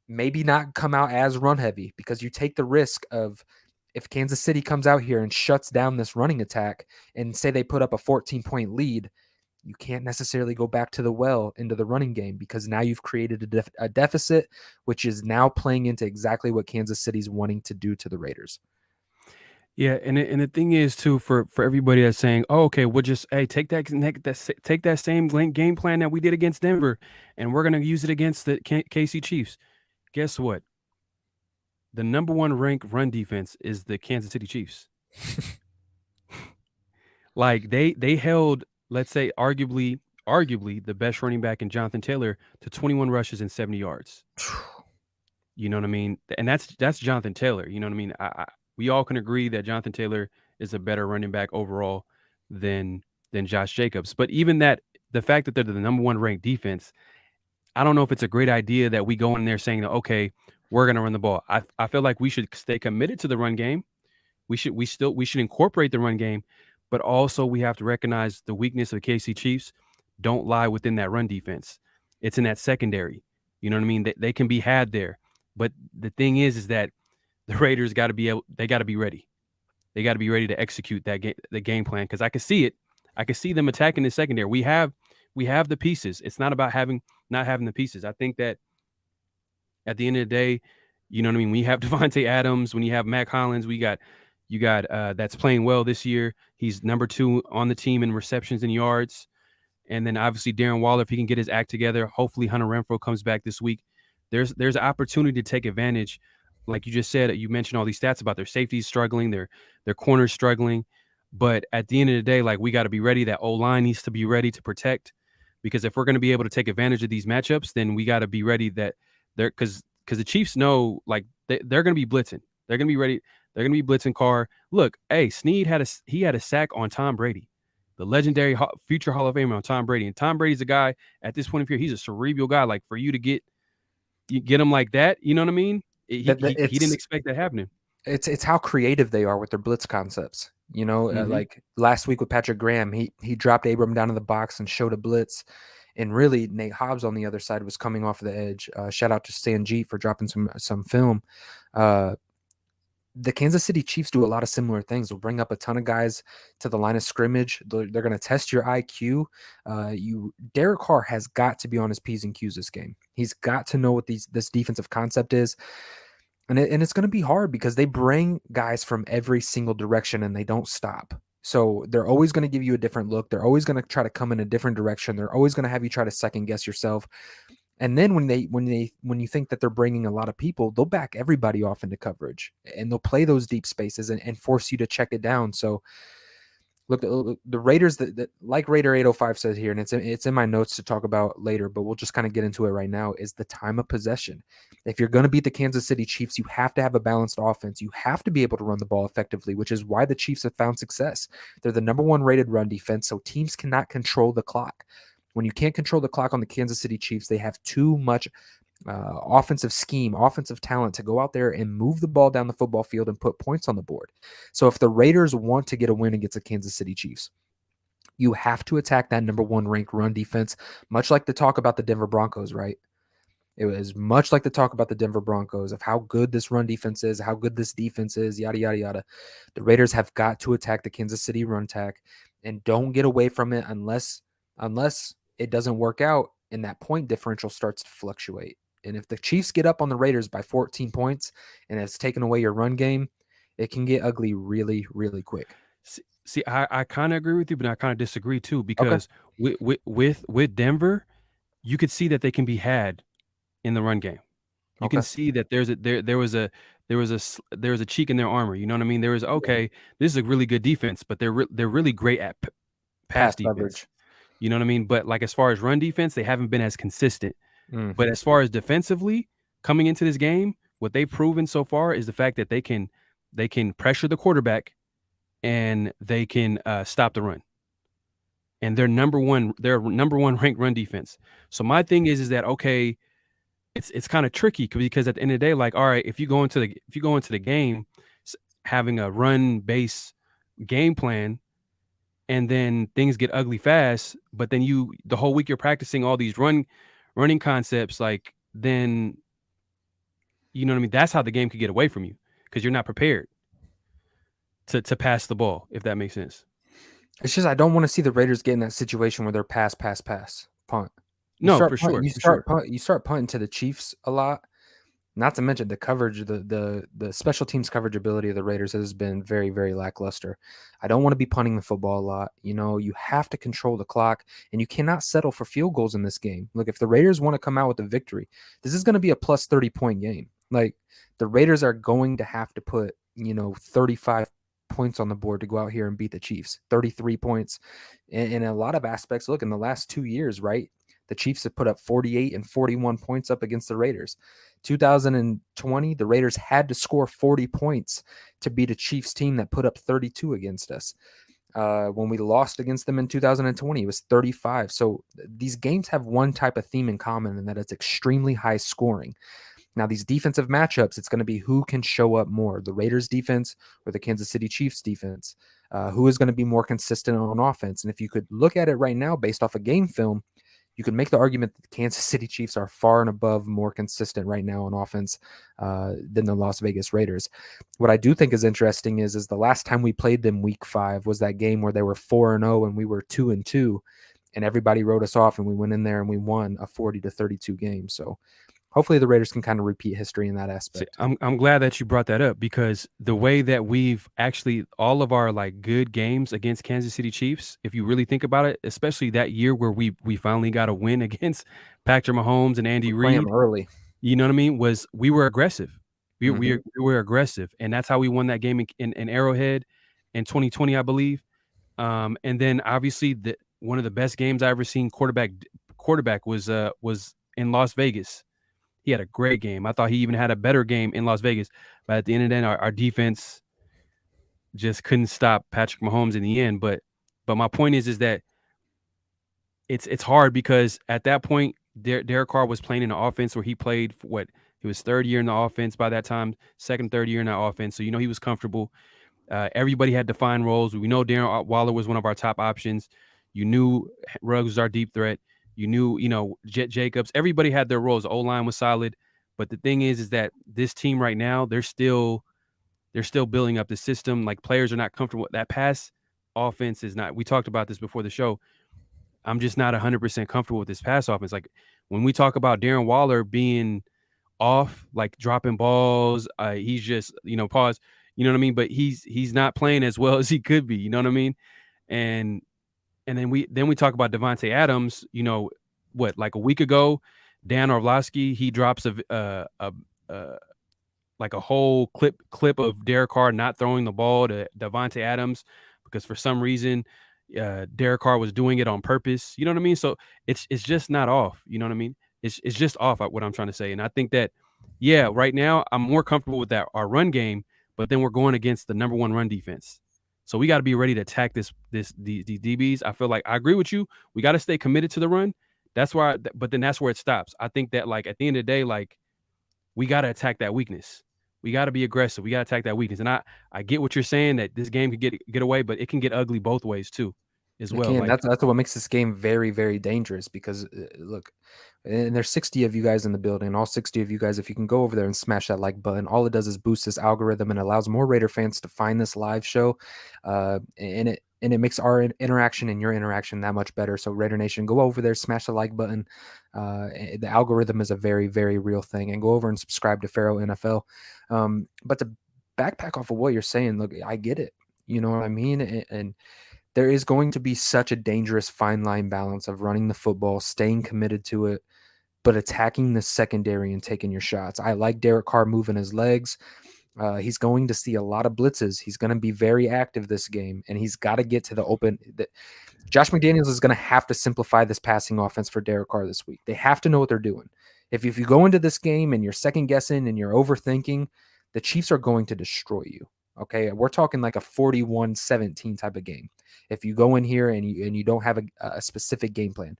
A: maybe not come out as run heavy because you take the risk of if Kansas City comes out here and shuts down this running attack and say they put up a 14-point lead, you can't necessarily go back to the well into the running game because now you've created a deficit, which is now playing into exactly what Kansas City's wanting to do to the Raiders.
B: Yeah, and the thing is too for everybody that's saying, "Oh, okay, we'll just take that same game plan that we did against Denver, and we're gonna use it against the KC Chiefs." Guess what? The number 1 ranked run defense is the Kansas City Chiefs. Like they held, let's say, arguably the best running back in Jonathan Taylor to 21 rushes and 70 yards. You know what I mean? And that's Jonathan Taylor. You know what I mean? We all can agree that Jonathan Taylor is a better running back overall than Josh Jacobs. But even that, the fact that they're the number 1 ranked defense, I don't know if it's a great idea that we go in there saying that, okay, we're going to run the ball. I feel like we should stay committed to the run game. We should incorporate the run game, but also we have to recognize the weakness of the KC Chiefs don't lie within that run defense. It's in that secondary. You know what I mean? They can be had there. But the thing is that the Raiders got to be ready. They got to be ready to execute the game plan because I can see it. I can see them attacking the secondary. We have the pieces. It's not about not having the pieces. I think that at the end of the day, you know what I mean? When you have Devontae Adams, when you have Mac Hollins, you got that's playing well this year. He's number 2 on the team in receptions and yards. And then obviously Darren Waller, if he can get his act together, hopefully Hunter Renfrow comes back this week. There's an opportunity to take advantage. Like you just said, you mentioned all these stats about their safeties struggling, their corners struggling. But at the end of the day, like we got to be ready. That O-line needs to be ready to protect, because if we're going to be able to take advantage of these matchups, then we got to be ready that they're because the Chiefs know like they're going to be blitzing. They're going to be ready. They're going to be blitzing Carr. Look, hey, Snead had a sack on Tom Brady, the legendary future Hall of Famer on Tom Brady. And Tom Brady's a guy at this point of year, he's a cerebral guy. Like for you to get him like that, you know what I mean? He didn't expect that happening.
A: It's how creative they are with their blitz concepts. You know, like last week with Patrick Graham, he dropped Abram down in the box and showed a blitz. And really, Nate Hobbs on the other side was coming off the edge. Shout out to Sanjeet for dropping some film. the Kansas City Chiefs do a lot of similar things. They'll bring up a ton of guys to the line of scrimmage. They're going to test your IQ. Derek Carr has got to be on his P's and Q's this game. He's got to know what this defensive concept is. And it's going to be hard because they bring guys from every single direction and they don't stop. So they're always going to give you a different look. They're always going to try to come in a different direction. They're always going to have you try to second guess yourself. And then when you think that they're bringing a lot of people, they'll back everybody off into coverage and they'll play those deep spaces and force you to check it down. So look, the Raiders that like Raider 805 says here, and it's in my notes to talk about later, but we'll just kind of get into it right now, is the time of possession. If you're going to beat the Kansas City Chiefs, you have to have a balanced offense. You have to be able to run the ball effectively, which is why the Chiefs have found success. They're the number one rated run defense, so teams cannot control the clock. When you can't control the clock on the Kansas City Chiefs, they have too much offensive scheme, offensive talent to go out there and move the ball down the football field and put points on the board. So if the Raiders want to get a win against the Kansas City Chiefs, you have to attack that number one ranked run defense, much like the talk about the Denver Broncos, right? It was much like the talk about the Denver Broncos of how good this run defense is, how good this defense is, yada, yada, yada. The Raiders have got to attack the Kansas City run attack and don't get away from it unless it doesn't work out and that point differential starts to fluctuate. And if the Chiefs get up on the Raiders by 14 points and it's taken away your run game, it can get ugly really, really quick.
B: See, I kind of agree with you, but I kind of disagree too, because with Denver, you could see that they can be had in the run game. You can see that there was a cheek in their armor. You know what I mean? There was this is a really good defense, but they're really great at pass defense. Coverage. You know what I mean? But like as far as run defense, they haven't been as consistent. Mm-hmm. But as far as defensively coming into this game, what they've proven so far is the fact that they can pressure the quarterback and they can stop the run. And they're number one ranked run defense. So my thing is that okay, it's kind of tricky because at the end of the day, like, all right, if you go into the game having a run base game plan, and then things get ugly fast, but then the whole week you're practicing all these running concepts, like then, you know what I mean? That's how the game could get away from you because you're not prepared to pass the ball, if that makes sense.
A: It's just I don't want to see the Raiders get in that situation where they're pass, punt. You start punting to the Chiefs a lot. Not to mention the coverage, the special teams coverage ability of the Raiders has been very, very lackluster. I don't want to be punting the football a lot. You know, you have to control the clock, and you cannot settle for field goals in this game. Look, if the Raiders want to come out with a victory, this is going to be a plus 30-point game. Like, the Raiders are going to have to put, 35 points on the board to go out here and beat the Chiefs. 33 points. In a lot of aspects, look, in the last 2 years, right? The Chiefs have put up 48 and 41 points up against the Raiders. 2020, the Raiders had to score 40 points to beat a Chiefs team that put up 32 against us. When we lost against them in 2020, it was 35. So these games have one type of theme in common, and that it's extremely high scoring. Now, these defensive matchups, it's going to be who can show up more, the Raiders defense or the Kansas City Chiefs defense. Who is going to be more consistent on offense? And if you could look at it right now based off a game film, you can make the argument that the Kansas City Chiefs are far and above more consistent right now on offense than the Las Vegas Raiders. What I do think is interesting is the last time we played them week 5 was that game where they were 4-0 and we were 2-2, and everybody wrote us off and we went in there and we won a 40-32 game. So hopefully the Raiders can kind of repeat history in that aspect.
B: I'm glad that you brought that up because the way that we've actually all of our like good games against Kansas City Chiefs, if you really think about it, especially that year where we finally got a win against Patrick Mahomes and Andy Reid
A: early.
B: You know what I mean? We were aggressive. We were aggressive, and that's how we won that game in Arrowhead in 2020, I believe. And then obviously one of the best games I ever seen quarterback was in Las Vegas. He had a great game. I thought he even had a better game in Las Vegas. But at the end of the day, our defense just couldn't stop Patrick Mahomes in the end. But my point is that it's hard because at that point, Derek Carr was playing in an offense where he played for he was third year in the offense by that time, third year in that offense. So, he was comfortable. Everybody had defined roles. We know Darren Waller was one of our top options. You knew Ruggs was our deep threat. You knew, Jet Jacobs. Everybody had their roles. The O-line was solid. But the thing is that this team right now, they're still They're still building up the system. Like players are not comfortable. That pass offense is not. We talked about this before the show. I'm just not 100% comfortable with this pass offense. Like when we talk about Darren Waller being off, like dropping balls, he's just pause. You know what I mean? But he's not playing as well as he could be. You know what I mean? And then we talk about Devontae Adams. What, like a week ago, Dan Orlovsky, he drops like a whole clip of Derek Carr not throwing the ball to Devontae Adams because for some reason Derek Carr was doing it on purpose. You know what I mean? So it's just not off. You know what I mean? It's just off. What I'm trying to say, and I think that right now I'm more comfortable with that our run game, but then we're going against the number one run defense. So we got to be ready to attack these DBs. I feel like I agree with you. We got to stay committed to the run. That's why, but then that's where it stops. I think that like at the end of the day, like we got to attack that weakness. We got to be aggressive. We got to attack that weakness. And I get what you're saying that this game could get away, but it can get ugly both ways too, as
A: It
B: well.
A: can.
B: Like
A: That's what makes this game very, very dangerous because look, and there's 60 of you guys in the building. All 60 of you guys, if you can go over there and smash that like button, all it does is boost this algorithm and allows more Raider fans to find this live show, and it makes our interaction and your interaction that much better. So Raider Nation, go over there, smash the like button. The algorithm is a very, very real thing, and go over and subscribe to Pharaoh NFL. But to backpack off of what you're saying, look, I get it. You know what I mean, and there is going to be such a dangerous fine line balance of running the football, staying committed to it, but attacking the secondary and taking your shots. I like Derek Carr moving his legs. He's going to see a lot of blitzes. He's going to be very active this game, and he's got to get to the open. Josh McDaniels is going to have to simplify this passing offense for Derek Carr this week. They have to know what they're doing. If you go into this game and you're second guessing and you're overthinking, the Chiefs are going to destroy you. Okay, we're talking like a 41-17 type of game. If you go in here and you don't have a specific game plan,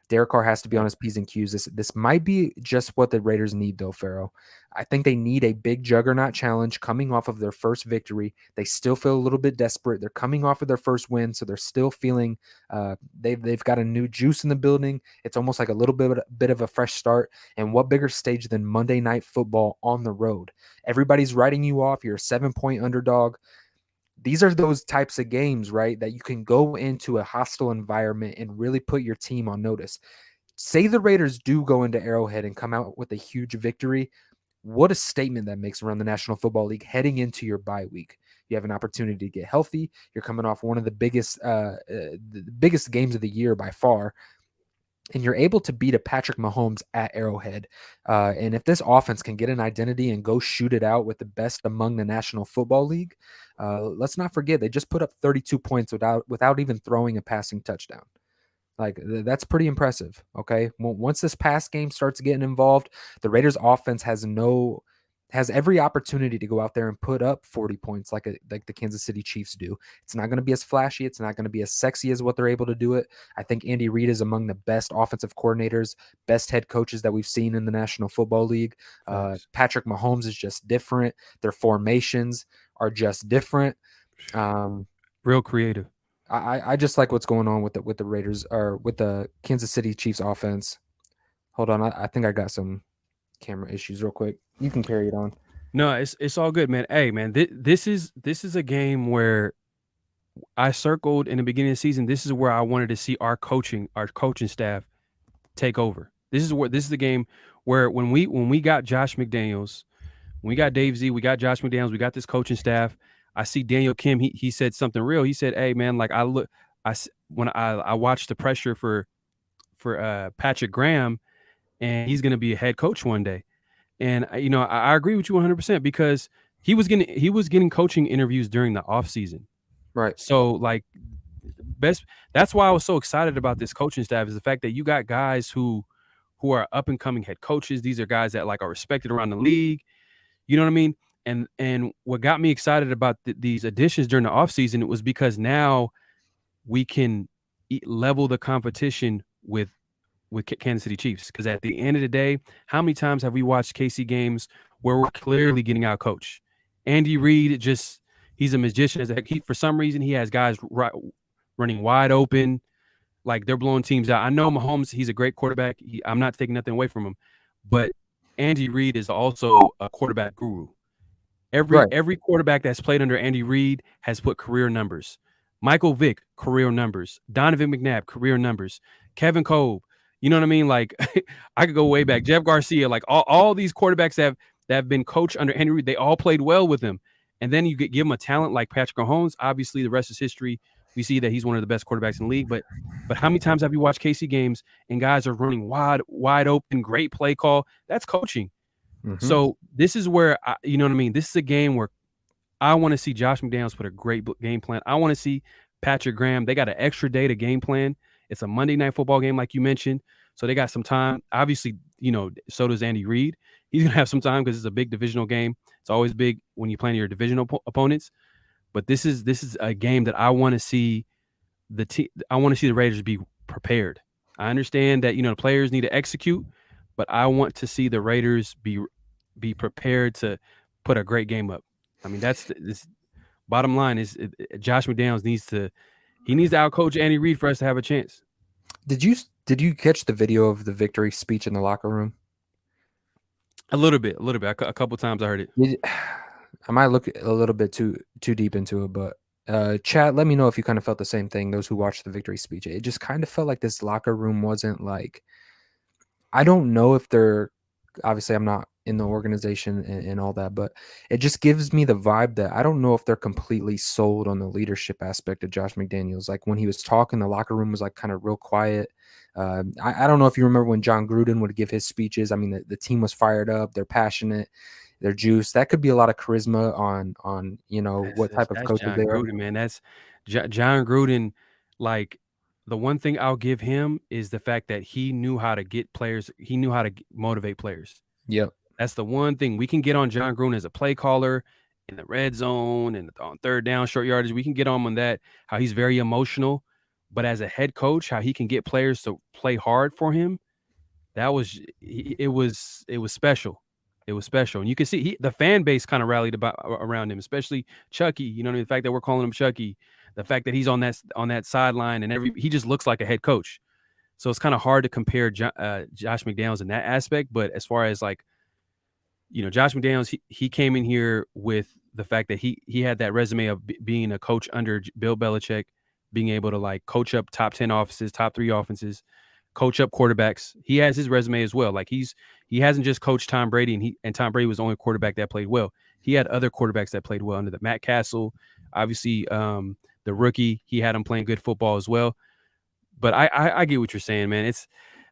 A: Derek Carr has to be on his P's and Q's. This might be just what the Raiders need, though, Pharaoh. I think they need a big juggernaut challenge coming off of their first victory. They still feel a little bit desperate. They're coming off of their first win, so they're still feeling they've got a new juice in the building. It's almost like a little bit of a fresh start. And what bigger stage than Monday Night Football on the road? Everybody's writing you off. You're a 7-point underdog. These are those types of games, right, that you can go into a hostile environment and really put your team on notice. Say the Raiders do go into Arrowhead and come out with a huge victory. What a statement that makes around the National Football League heading into your bye week. You have an opportunity to get healthy. You're coming off one of the biggest games of the year by far. And you're able to beat a Patrick Mahomes at Arrowhead. And if this offense can get an identity and go shoot it out with the best among the National Football League, let's not forget they just put up 32 points without even throwing a passing touchdown. Like that's pretty impressive. Okay, once this pass game starts getting involved, the Raiders' offense has every opportunity to go out there and put up 40 points like the Kansas City Chiefs do. It's not going to be as flashy. It's not going to be as sexy as what they're able to do it. I think Andy Reid is among the best offensive coordinators, best head coaches that we've seen in the National Football League. Patrick Mahomes is just different. Their formations are just different.
B: Real creative.
A: I just like what's going on with the Raiders or with the Kansas City Chiefs offense. Hold on, I think I got some camera issues real quick. You can carry it on.
B: No, it's all good, man. Hey, man, this is a game where I circled in the beginning of the season. This is where I wanted to see our coaching staff take over. This is the game where when we got Josh McDaniels, when we got Dave Z, we got Josh McDaniels, we got this coaching staff. I see Daniel Kim. He said something real. He said, "Hey, man, like when I watched the pressure for Patrick Graham, and he's going to be a head coach one day." And I agree with you 100% because he was getting coaching interviews during the off season.
A: Right.
B: So like that's why I was so excited about this coaching staff is the fact that you got guys who are up and coming head coaches. These are guys that like are respected around the league. You know what I mean? And what got me excited about these additions during the offseason, it was because now we can level the competition with Kansas City Chiefs. Because at the end of the day, how many times have we watched KC games where we're clearly getting out coached? Andy Reid he's a magician. For some reason, he has guys running wide open, like they're blowing teams out. I know Mahomes, he's a great quarterback. I'm not taking nothing away from him, but Andy Reid is also a quarterback guru. Every
A: Right.
B: every quarterback that's played under Andy Reid has put career numbers. Michael Vick, career numbers. Donovan McNabb, career numbers. Kevin Kolb, you know what I mean? Like I could go way back. Jeff Garcia, like all these quarterbacks that have been coached under Andy Reid, they all played well with him. And then you give him a talent like Patrick Mahomes. Obviously, the rest is history. We see that he's one of the best quarterbacks in the league. But how many times have you watched KC games and guys are running wide open, great play call? That's coaching.
A: Mm-hmm.
B: So this is where you know what I mean. This is a game where I want to see Josh McDaniels put a great game plan. I want to see Patrick Graham. They got an extra day to game plan. It's a Monday night football game, like you mentioned, so they got some time. Obviously, so does Andy Reid. He's gonna have some time because it's a big divisional game. It's always big when you play your divisional opponents. But this is a game that I want to see I want to see the Raiders be prepared. I understand that the players need to execute, but I want to see the Raiders be prepared to put a great game up. I mean, that's this bottom line is Josh McDaniels needs to outcoach Andy Reid for us to have a chance.
A: Did you catch the video of the victory speech in the locker room?
B: A little bit. A couple times I heard it.
A: I might look a little bit too deep into it, but chat, let me know if you kind of felt the same thing. Those who watched the victory speech, it just kind of felt like this locker room wasn't like. I don't know if they're obviously I'm not in the organization and all that, but it just gives me the vibe that I don't know if they're completely sold on the leadership aspect of Josh McDaniels. Like when he was talking, the locker room was like kind of real quiet. I don't know if you remember when John Gruden would give his speeches. I mean, the team was fired up, they're passionate, they're juiced. That could be a lot of charisma on what type of
B: That's
A: coaches
B: John
A: they are.
B: Gruden, man. That's John Gruden. Like the one thing I'll give him is the fact that he knew how to get players. He knew how to motivate players.
A: Yep.
B: That's the one thing we can get on John Gruden as a play caller in the red zone and on third down, short yardage. We can get on that, how he's very emotional. But as a head coach, how he can get players to play hard for him, it was special. It was special. And you can see the fan base kind of rallied around him, especially Chucky. You know, the fact that we're calling him Chucky, the fact that he's on that sideline and he just looks like a head coach. So it's kind of hard to compare Josh McDaniels in that aspect. But as far as like, Josh McDaniels, he came in here with the fact that he had that resume of being a coach under Bill Belichick, being able to like coach up top 10 offenses, top 3 offenses, coach up quarterbacks. He has his resume as well. Like he hasn't just coached Tom Brady and Tom Brady was the only quarterback that played well. He had other quarterbacks that played well under the Matt Castle, obviously the rookie. He had him playing good football as well. But I get what you're saying, man.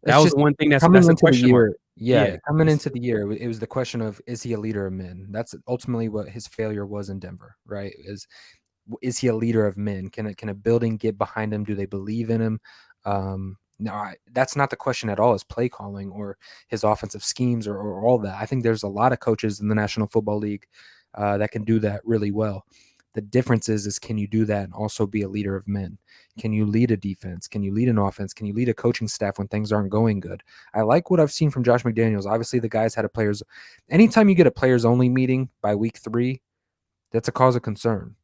B: That was
A: just
B: the one thing that's
A: coming
B: a
A: into the
B: question mark.
A: year. Yeah, coming
B: It's
A: into the year, it was the question of, is he a leader of men? That's ultimately what his failure was in Denver, right? Is he a leader of men? Can a building get behind him? Do they believe in him? No, that's not the question at all. His play calling or his offensive schemes or all that. I think there's a lot of coaches in the National Football League that can do that really well. The difference is can you do that and also be a leader of men? Can you lead a defense? Can you lead an offense? Can you lead a coaching staff when things aren't going good? I like what I've seen from Josh McDaniels. Obviously, the guys had a players. Anytime you get a players only meeting by week 3, that's a cause of concern.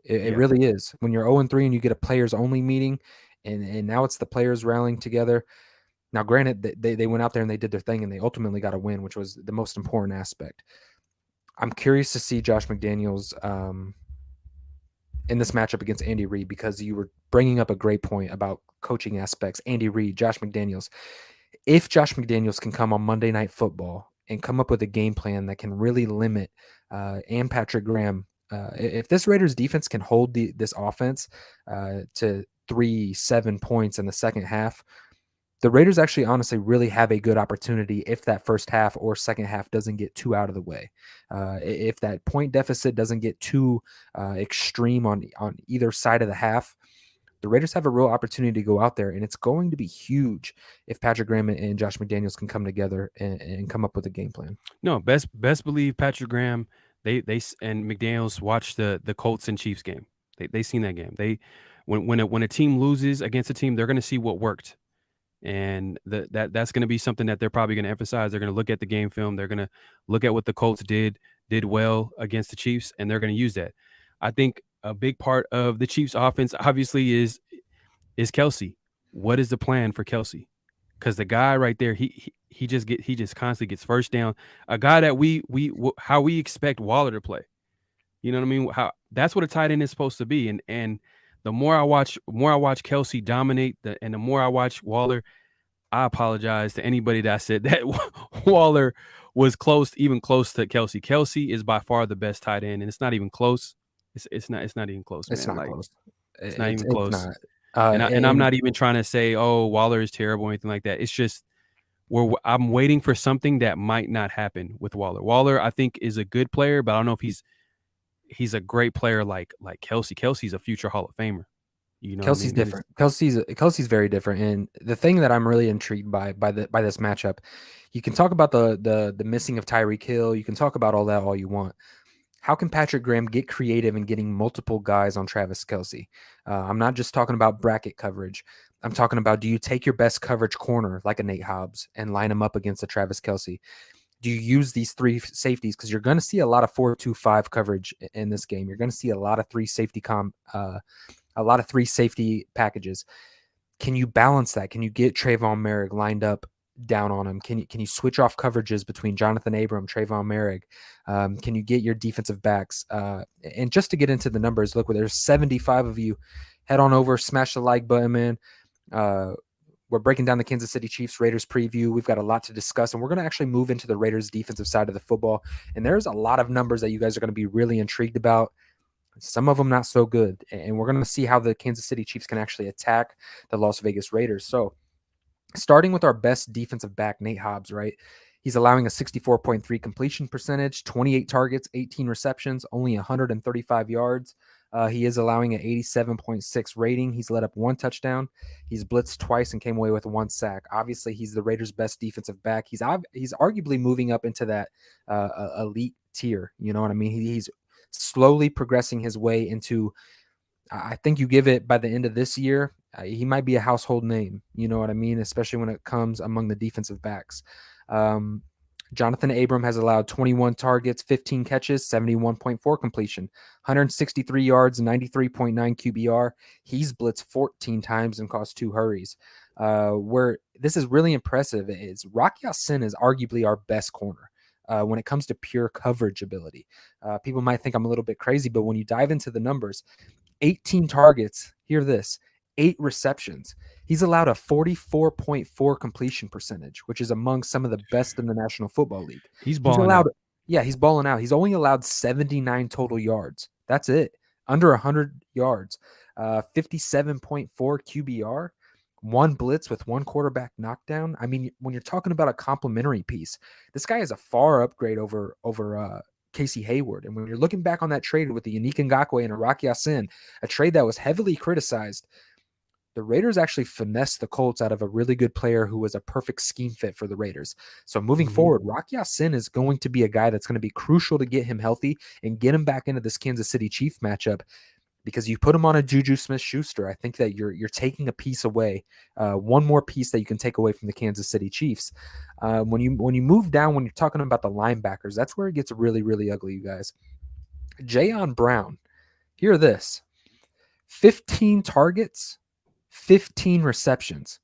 A: It really is. When you're 0-3 and you get a players only meeting, and now it's the players rallying together. Now, granted, they went out there and they did their thing and they ultimately got a win, which was the most important aspect. I'm curious to see Josh McDaniels in this matchup against Andy Reid, because you were bringing up a great point about coaching aspects. Andy Reid, Josh McDaniels. If Josh McDaniels can come on Monday Night Football and come up with a game plan that can really limit and Patrick Graham, if this Raiders defense can hold this offense to 3-7 points in the second half, the Raiders actually honestly really have a good opportunity if that first half or second half doesn't get too out of the way. If that point deficit doesn't get too extreme on either side of the half, the Raiders have a real opportunity to go out there, and it's going to be huge if Patrick Graham and Josh McDaniels can come together and come up with a game plan.
B: No, best believe Patrick Graham, they and McDaniels watched the Colts and Chiefs game. They seen that game. When a team loses against a team, they're going to see what worked. And that's going to be something that they're probably going to emphasize. They're going to look at the game film. They're going to look at what the Colts did well against the Chiefs, and they're going to use that. I think a big part of the Chiefs' offense, obviously, is Kelsey. What is the plan for Kelsey? Because the guy right there, he just constantly gets first down. A guy that how we expect Waller to play. You know what I mean? How that's what a tight end is supposed to be. And the more I watch Kelsey dominate, and the more I watch Waller, I apologize to anybody that said that Waller was even close to Kelsey. Kelsey is by far the best tight end, and it's not even close. It's not even close,
A: It's
B: man.
A: not
B: Like
A: close.
B: it's not even
A: It's
B: close.
A: not.
B: And I'm not even trying to say, oh, Waller is terrible or anything like that. It's just I'm waiting for something that might not happen with Waller. Waller, I think, is a good player, but I don't know if he's a great player like Kelsey. Kelsey's a future Hall of Famer. You know what I
A: Kelsey's
B: mean?
A: different. Kelsey's very different, and the thing that I'm really intrigued by this matchup, you can talk about the missing of Tyreek Hill. You can talk about all that all you want. How can Patrick Graham get creative in getting multiple guys on Travis Kelsey? I'm not just talking about bracket coverage. I'm talking about, do you take your best coverage corner like a Nate Hobbs and line him up against a Travis Kelsey? Do you use these three safeties? Because you're going to see a lot of 4-2-5 coverage in this game. You're going to see a lot of a lot of three safety packages. Can you balance that? Can you get Trayvon Merrick lined up down on him? Can you switch off coverages between Jonathan Abram, Trayvon Merrick? Can you get your defensive backs? And just to get into the numbers, look, there's 75 of you. Head on over, smash the like button, man. We're breaking down the Kansas City Chiefs Raiders preview. We've got a lot to discuss, and we're going to actually move into the Raiders defensive side of the football. And there's a lot of numbers that you guys are going to be really intrigued about. Some of them not so good. And we're going to see how the Kansas City Chiefs can actually attack the Las Vegas Raiders. So starting with our best defensive back, Nate Hobbs, right? He's allowing a 64.3 completion percentage, 28 targets, 18 receptions, only 135 yards. He is allowing an 87.6 rating. He's let up one touchdown. He's blitzed twice and came away with one sack. Obviously, he's the Raiders' best defensive back. He's arguably moving up into that elite tier. You know what I mean? He's slowly progressing his way into, I think you give it by the end of this year, he might be a household name. You know what I mean? Especially when it comes among the defensive backs. Jonathan Abram has allowed 21 targets, 15 catches, 71.4 completion, 163 yards, 93.9 QBR. He's blitzed 14 times and caused 2 hurries. Where this is really impressive is Rock Ya-Sin is arguably our best corner. When it comes to pure coverage ability. People might think I'm a little bit crazy, but when you dive into the numbers, 18 targets, hear this, 8 receptions. He's allowed a 44.4 completion percentage, which is among some of the best in the National Football League.
B: He's balling out.
A: Yeah, he's balling out. He's only allowed 79 total yards. That's it. Under 100 yards. 57.4 QBR. 1 blitz with 1 quarterback knockdown. I mean, when you're talking about a complimentary piece, this guy is a far upgrade over Casey Hayward. And when you're looking back on that trade with the Unique Ngakoue and Rock Ya-Sin, a trade that was heavily criticized, the Raiders actually finessed the Colts out of a really good player who was a perfect scheme fit for the Raiders. So moving forward, Rock Ya-Sin is going to be a guy that's going to be crucial to get him healthy and get him back into this Kansas City Chief matchup. Because you put him on a Juju Smith-Schuster, I think that you're taking a piece away, one more piece that you can take away from the Kansas City Chiefs. When you move down, when you're talking about the linebackers, that's where it gets really, really ugly, you guys. Jayon Brown, hear this: 15 targets, 15 receptions.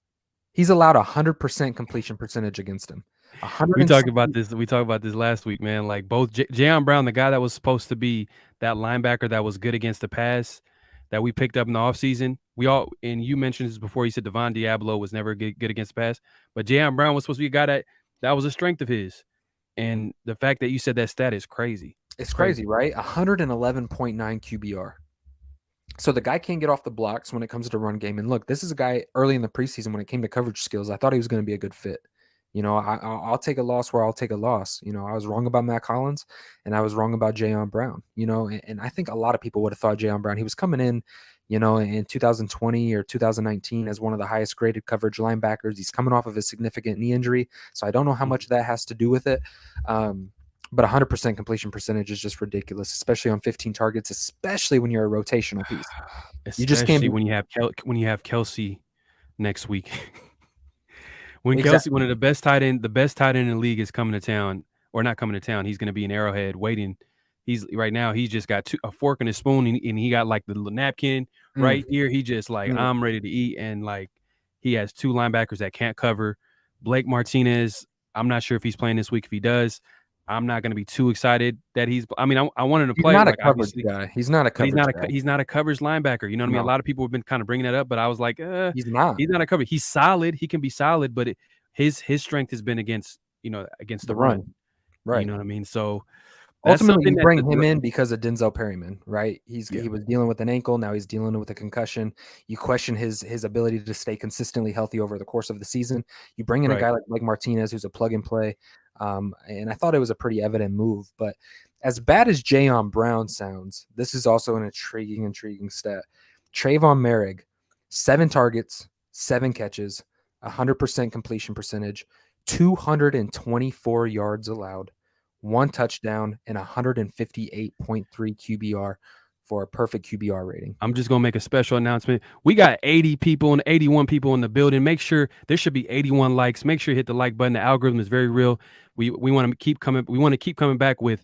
A: He's allowed 100% completion percentage against him.
B: We talked about this. We talked about this last week, man. Like both Jayon Brown, the guy that was supposed to be that linebacker that was good against the pass, that we picked up in the offseason. And you mentioned this before. You said Devon Diablo was never good against the pass, but Jayon Brown was supposed to be a guy that was a strength of his. And the fact that you said that stat is crazy.
A: It's crazy, right? 111.9 QBR. So the guy can't get off the blocks when it comes to run game. And look, this is a guy early in the preseason when it came to coverage skills. I thought he was going to be a good fit. You know, I'll take a loss where I'll take a loss. You know, I was wrong about Matt Collins and I was wrong about Jayon Brown, you know, and I think a lot of people would have thought Jayon Brown, he was coming in, you know, in 2020 or 2019 as one of the highest graded coverage linebackers. He's coming off of a significant knee injury. So I don't know how much that has to do with it. But 100% completion percentage is just ridiculous, especially on 15 targets, especially when you're a rotational piece.
B: Especially
A: you just can't
B: when you have Kelsey next week. When
A: Exactly.
B: Kelsey, one of the best tight end in the league is coming to town, or not coming to town, he's going to be in Arrowhead waiting. He's just got a fork and a spoon, and he got like the little napkin right here. He just like, I'm ready to eat. And like, he has 2 linebackers that can't cover. Blake Martinez, I'm not sure if he's playing this week. If he does, I'm not going to be too excited that he's. I mean, I want him to
A: He's
B: play,
A: not a
B: like,
A: coverage
B: obviously,
A: guy. He's not a
B: but
A: coverage guy.
B: he's not a coverage linebacker. You know what I mean? A
A: No,
B: lot of people have been kind of bringing that up, but I was like,
A: he's not.
B: he's not a coverage. He's solid. He can be solid, but his strength has been against against
A: The
B: the run.
A: run,
B: You
A: right.
B: know what I mean? So that's
A: Ultimately,
B: something
A: you
B: that
A: bring him in because of Denzel Perryman, right?
B: yeah,
A: He was dealing with an ankle, now he's dealing with a concussion. You question his ability to stay consistently healthy over the course of the season. You bring in a
B: right.
A: guy like Martinez, who's a plug and play, and I thought it was a pretty evident move. But as bad as Jayon Brown sounds, this is also an intriguing stat. Trayvon Merrick, 7 targets, 7 catches, 100% completion percentage, 224 yards allowed, 1 touchdown, and 158.3 QBR for a perfect QBR rating.
B: I'm just gonna make a special announcement. We got 80 people and 81 people in the building. Make sure there should be 81 likes. Make sure you hit the like button. The algorithm is very real. We want to keep coming. We want to keep coming back with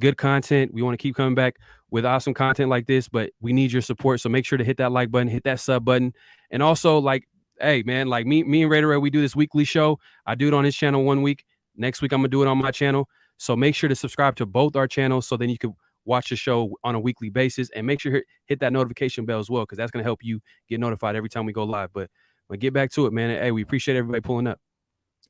B: good content. We want to keep coming back with awesome content like this. But we need your support. So make sure to hit that like button, hit that sub button, and also like, hey man, like me and Raider Ray, we do this weekly show. I do it on his channel one week. Next week I'm gonna do it on my channel. So make sure to subscribe to both our channels so then you can watch the show on a weekly basis, and make sure hit that notification bell as well, because that's going to help you get notified every time we go live. But we'll get back to it, man. Hey, we appreciate everybody pulling up.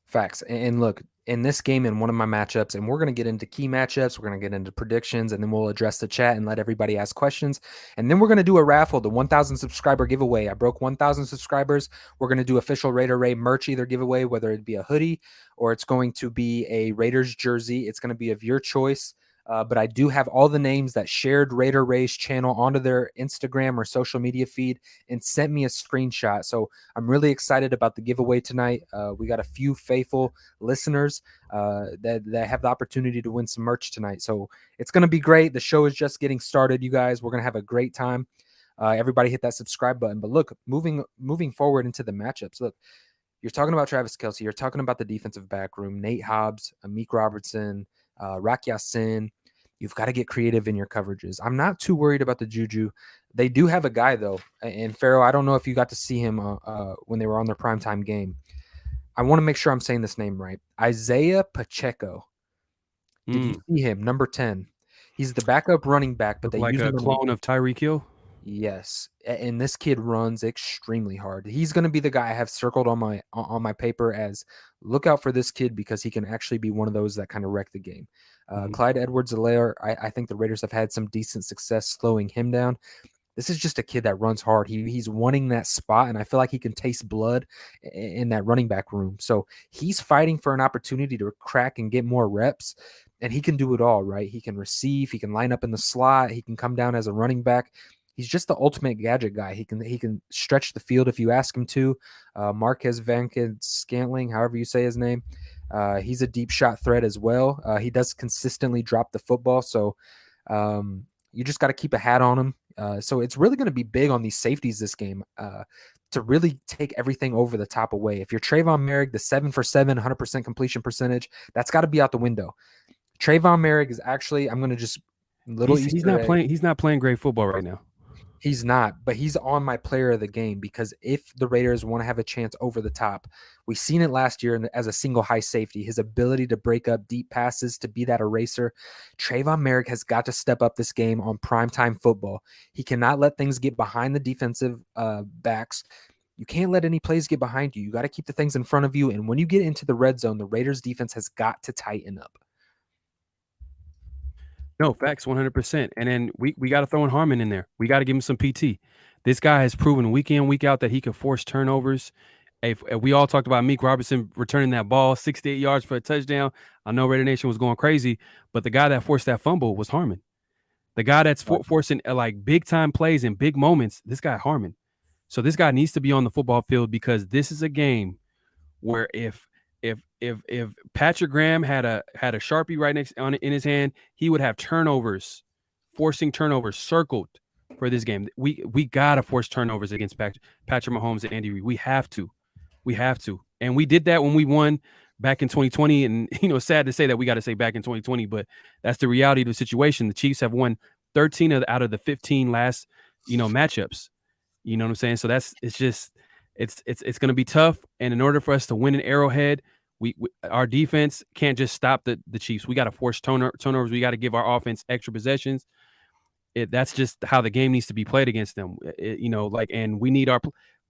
A: Facts. And look, in this game, in one of my matchups, and we're going to get into key matchups, we're going to get into predictions, and then we'll address the chat and let everybody ask questions. And then we're going to do a raffle, the 1,000 subscriber giveaway. I broke 1,000 subscribers. We're going to do official Raider Ray merch, either giveaway, whether it be a hoodie or it's going to be a Raiders jersey. It's going to be of your choice. But I do have all the names that shared Raider Ray's channel onto their Instagram or social media feed and sent me a screenshot. So I'm really excited about the giveaway tonight. We got a few faithful listeners that have the opportunity to win some merch tonight. So it's going to be great. The show is just getting started, you guys. We're going to have a great time. Everybody hit that subscribe button. But look, moving forward into the matchups, look, you're talking about Travis Kelce. You're talking about the defensive back room, Nate Hobbs, Amik Robertson, Rak Yassin. You've got to get creative in your coverages. I'm not too worried about the Juju. They do have a guy, though. And Pharaoh, I don't know if you got to see him when they were on their primetime game. I want to make sure I'm saying this name right. Isaiah Pacheco. Did you see him? Number 10. He's the backup running back, but they
B: like
A: use
B: a
A: him
B: clone of Tyreek Hill.
A: Yes, and this kid runs extremely hard. He's going to be the guy I have circled on my paper as look out for this kid because he can actually be one of those that kind of wreck the game. Clyde Edwards-Helaire, I think the Raiders have had some decent success slowing him down. This is just a kid that runs hard. He's wanting that spot, and I feel like he can taste blood in that running back room. So he's fighting for an opportunity to crack and get more reps, and he can do it all, right? He can receive, he can line up in the slot, he can come down as a running back. He's just the ultimate gadget guy. He can stretch the field if you ask him to. Marquez Scantling, however you say his name, he's a deep shot threat as well. He does consistently drop the football, so you just got to keep a hat on him. So it's really going to be big on these safeties this game to really take everything over the top away. If you're Trayvon Merrick, the 7 for 7, 100% completion percentage, that's got to be out the window. Trayvon Merrick is actually, I'm going to just
B: He's not playing great football right now.
A: He's not, but he's on my player of the game because if the Raiders want to have a chance over the top, we've seen it last year as a single high safety, his ability to break up deep passes, to be that eraser. Trayvon Merrick has got to step up this game on primetime football. He cannot let things get behind the defensive backs. You can't let any plays get behind you. You got to keep the things in front of you. And when you get into the red zone, the Raiders defense has got to tighten up.
B: No, facts, 100%. And then we got to throw in Harmon in there. We got to give him some PT. This guy has proven week in, week out that he can force turnovers. If we all talked about Amik Robertson returning that ball 68 yards for a touchdown. I know Raider Nation was going crazy, but the guy that forced that fumble was Harmon. The guy that's forcing like big time plays in big moments, this guy Harmon. So this guy needs to be on the football field because this is a game where if Patrick Graham had a Sharpie right next in his hand, he would have turnovers, forcing turnovers circled for this game. We gotta force turnovers against Patrick Mahomes and Andy Reid. We have to, and we did that when we won back in 2020. And sad to say that we got to say back in 2020, but that's the reality of the situation. The Chiefs have won 13 out of the 15 last matchups. You know what I'm saying? So it's going to be tough. And in order for us to win an Arrowhead, Our defense can't just stop the Chiefs. We got to force turnovers. We got to give our offense extra possessions. That's just how the game needs to be played against them. And we need a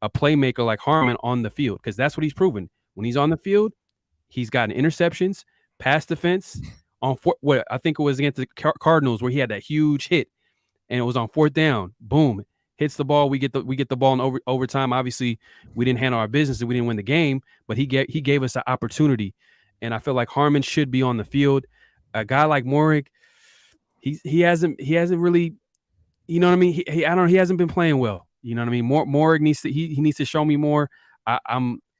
B: playmaker like Harmon on the field, because that's what he's proven. When he's on the field, he's gotten interceptions, pass defense on what I think it was against the Cardinals, where he had that huge hit, and it was on 4th down. Boom, hits the ball. We get the ball in overtime. Obviously, we didn't handle our business and we didn't win the game, but he gave us an opportunity, and I feel like Harmon should be on the field. A guy like Morik, he hasn't really, you know what I mean? He hasn't been playing well. You know what I mean? Morik needs to he needs to show me more. I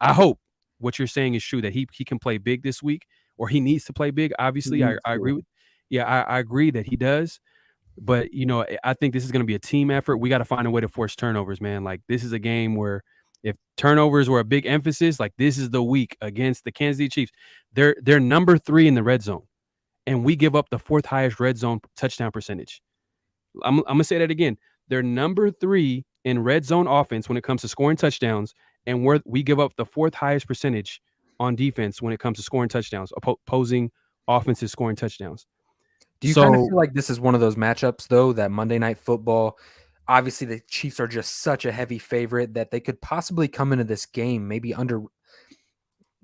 B: hope what you're saying is true, that he can play big this week, or he needs to play big. Obviously, I agree with. Yeah, I agree that he does. But I think this is going to be a team effort. We got to find a way to force turnovers, man. Like, this is a game where if turnovers were a big emphasis, like, this is the week against the Kansas City Chiefs. They're number 3 in the red zone, and we give up the 4th highest red zone touchdown percentage. I'm gonna say that again. They're number 3 in red zone offense when it comes to scoring touchdowns, and we give up the 4th highest percentage on defense when it comes to scoring touchdowns, opposing offenses scoring touchdowns.
A: Do you kind of feel like this is one of those matchups, though, that Monday Night Football, obviously the Chiefs are just such a heavy favorite that they could possibly come into this game maybe under,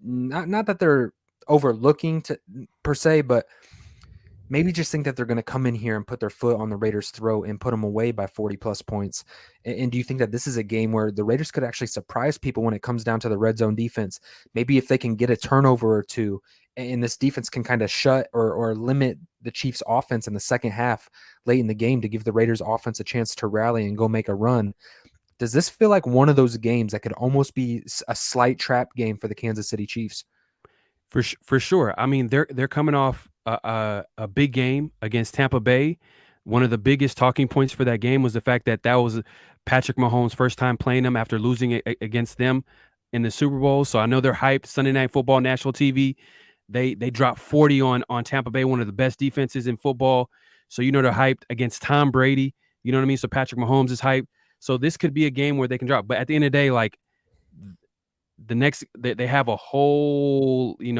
A: not that they're overlooking per se, but maybe just think that they're going to come in here and put their foot on the Raiders' throat and put them away by 40-plus points? And do you think that this is a game where the Raiders could actually surprise people when it comes down to the red zone defense? Maybe if they can get a turnover or two, and this defense can kind of shut or limit the Chiefs' offense in the second half late in the game to give the Raiders' offense a chance to rally and go make a run. Does this feel like one of those games that could almost be a slight trap game for the Kansas City Chiefs?
B: For sure. I mean, they're coming off a big game against Tampa Bay. One of the biggest talking points for that game was the fact that was Patrick Mahomes' first time playing them after losing against them in the Super Bowl. So I know they're hyped. Sunday Night Football, national TV. They dropped 40 on Tampa Bay, one of the best defenses in football. So they're hyped against Tom Brady. You know what I mean? So Patrick Mahomes is hyped. So this could be a game where they can drop. But at the end of the day, like, the next, they have a whole, 8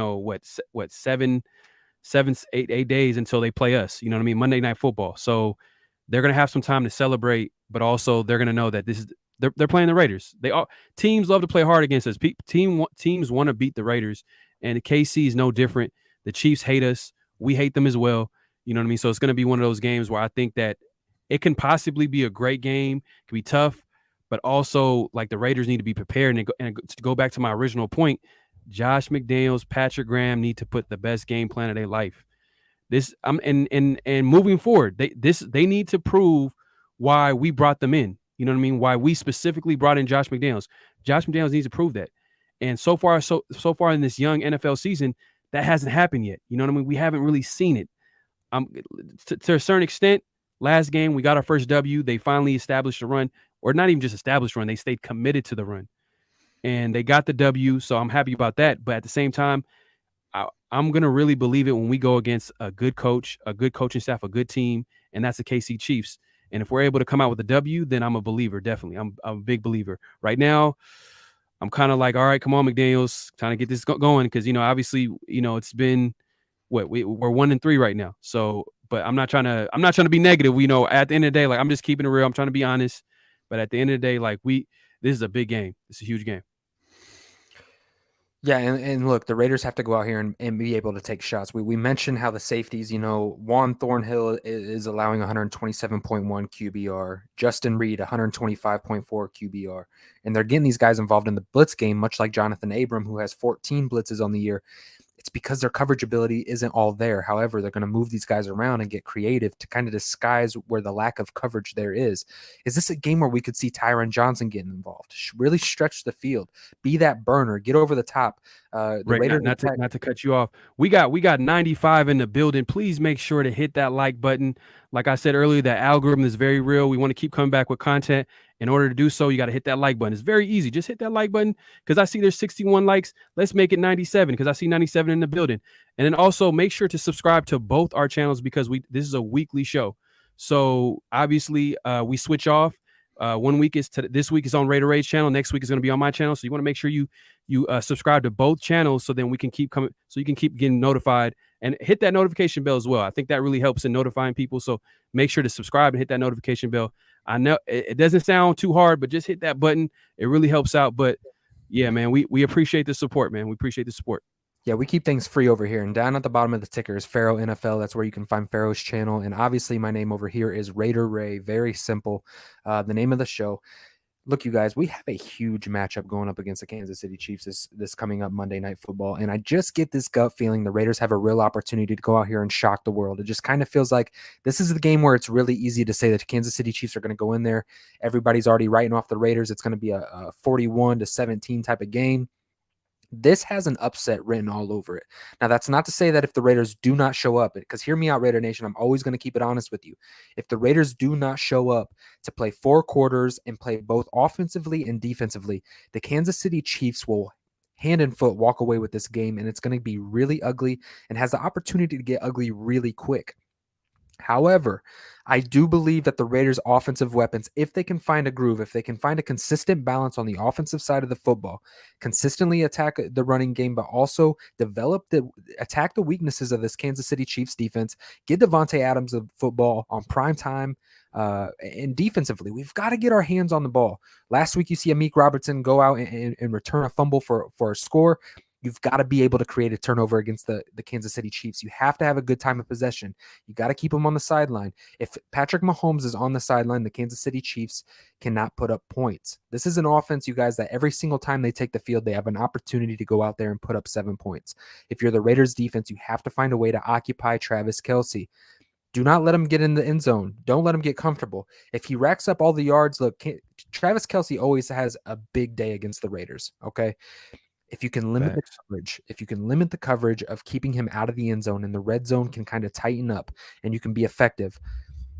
B: days until they play us. You know what I mean? Monday Night Football. So they're gonna have some time to celebrate, but also they're gonna know that they're playing the Raiders. Teams love to play hard against us. Teams want to beat the Raiders, and the KC is no different. The Chiefs hate us. We hate them as well. You know what I mean? So it's gonna be one of those games where I think that it can possibly be a great game. It can be tough, but also, like, the Raiders need to be prepared. And to go back to my original point, Josh McDaniels, Patrick Graham need to put the best game plan of their life. And moving forward, they need to prove why we brought them in. You know what I mean? Why we specifically brought in Josh McDaniels. Josh McDaniels needs to prove that. And so far in this young NFL season, that hasn't happened yet. You know what I mean? We haven't really seen it. To a certain extent, last game we got our first W. They finally established a run, or not even just established a run. They stayed committed to the run, and they got the W. So I'm happy about that. But at the same time, I'm going to really believe it when we go against a good coach, a good coaching staff, a good team, and that's the KC Chiefs. And if we're able to come out with a W, then I'm a believer, definitely. I'm a big believer. Right now, I'm kind of like, all right, come on, McDaniels, trying to get this going, because, obviously, it's been we're 1-3 right now. So, but I'm not trying to be negative. At the end of the day, like, I'm just keeping it real. I'm trying to be honest. But at the end of the day, like, this is a big game. It's a huge game.
A: Yeah, and look, the Raiders have to go out here and be able to take shots. We mentioned how the safeties, Juan Thornhill is allowing 127.1 QBR, Justin Reed 125.4 QBR, and they're getting these guys involved in the blitz game, much like Jonathan Abram, who has 14 blitzes on the year. It's because their coverage ability isn't all there. However, they're going to move these guys around and get creative to kind of disguise where the lack of coverage there is. Is this a game where we could see Tyron Johnson getting involved? Really stretch the field, be that burner, get over the top.
B: Right, not to cut you off. We got 95 in the building. Please make sure to hit that like button. Like I said earlier, that algorithm is very real. We want to keep coming back with content. In order to do so, you got to hit that like button. It's very easy. Just hit that like button, because I see there's 61 likes. Let's make it 97, because I see 97 in the building. And then also make sure to subscribe to both our channels, because this is a weekly show. So obviously we switch off. This week is on Raider Rage channel. Next week is going to be on my channel. So you want to make sure you subscribe to both channels, so then we can keep coming, so you can keep getting notified, and hit that notification bell as well. I think that really helps in notifying people. So make sure to subscribe and hit that notification bell. I know it doesn't sound too hard, but just hit that button. It really helps out. But yeah, man, we appreciate the support, man. We appreciate the support.
A: Yeah, we keep things free over here. And down at the bottom of the ticker is Pharaoh NFL. That's where you can find Pharaoh's channel. And obviously, my name over here is Raider Ray. Very simple. The name of the show. Look, you guys, we have a huge matchup going up against the Kansas City Chiefs this coming up Monday Night Football. And I just get this gut feeling the Raiders have a real opportunity to go out here and shock the world. It just kind of feels like this is the game where it's really easy to say that Kansas City Chiefs are going to go in there. Everybody's already writing off the Raiders. It's going to be a 41-17 type of game. This has an upset written all over it. Now, that's not to say that if the Raiders do not show up, because hear me out, Raider Nation, I'm always going to keep it honest with you. If the Raiders do not show up to play 4 quarters and play both offensively and defensively, the Kansas City Chiefs will hand and foot walk away with this game, and it's going to be really ugly and has the opportunity to get ugly really quick. However, I do believe that the Raiders' offensive weapons, if they can find a groove, if they can find a consistent balance on the offensive side of the football, consistently attack the running game, but also attack the weaknesses of this Kansas City Chiefs defense, get Devontae Adams the football on prime time, and defensively, we've got to get our hands on the ball. Last week, you see Amik Robertson go out and return a fumble for a score. You've got to be able to create a turnover against the Kansas City Chiefs. You have to have a good time of possession. You got to keep them on the sideline. If Patrick Mahomes is on the sideline, the Kansas City Chiefs cannot put up points. This is an offense, you guys, that every single time they take the field, they have an opportunity to go out there and put up 7 points. If you're the Raiders defense, you have to find a way to occupy Travis Kelce. Do not let him get in the end zone. Don't let him get comfortable. If he racks up all the yards, look, Travis Kelce always has a big day against the Raiders, okay? If you can limit the coverage of keeping him out of the end zone, and the red zone can kind of tighten up and you can be effective,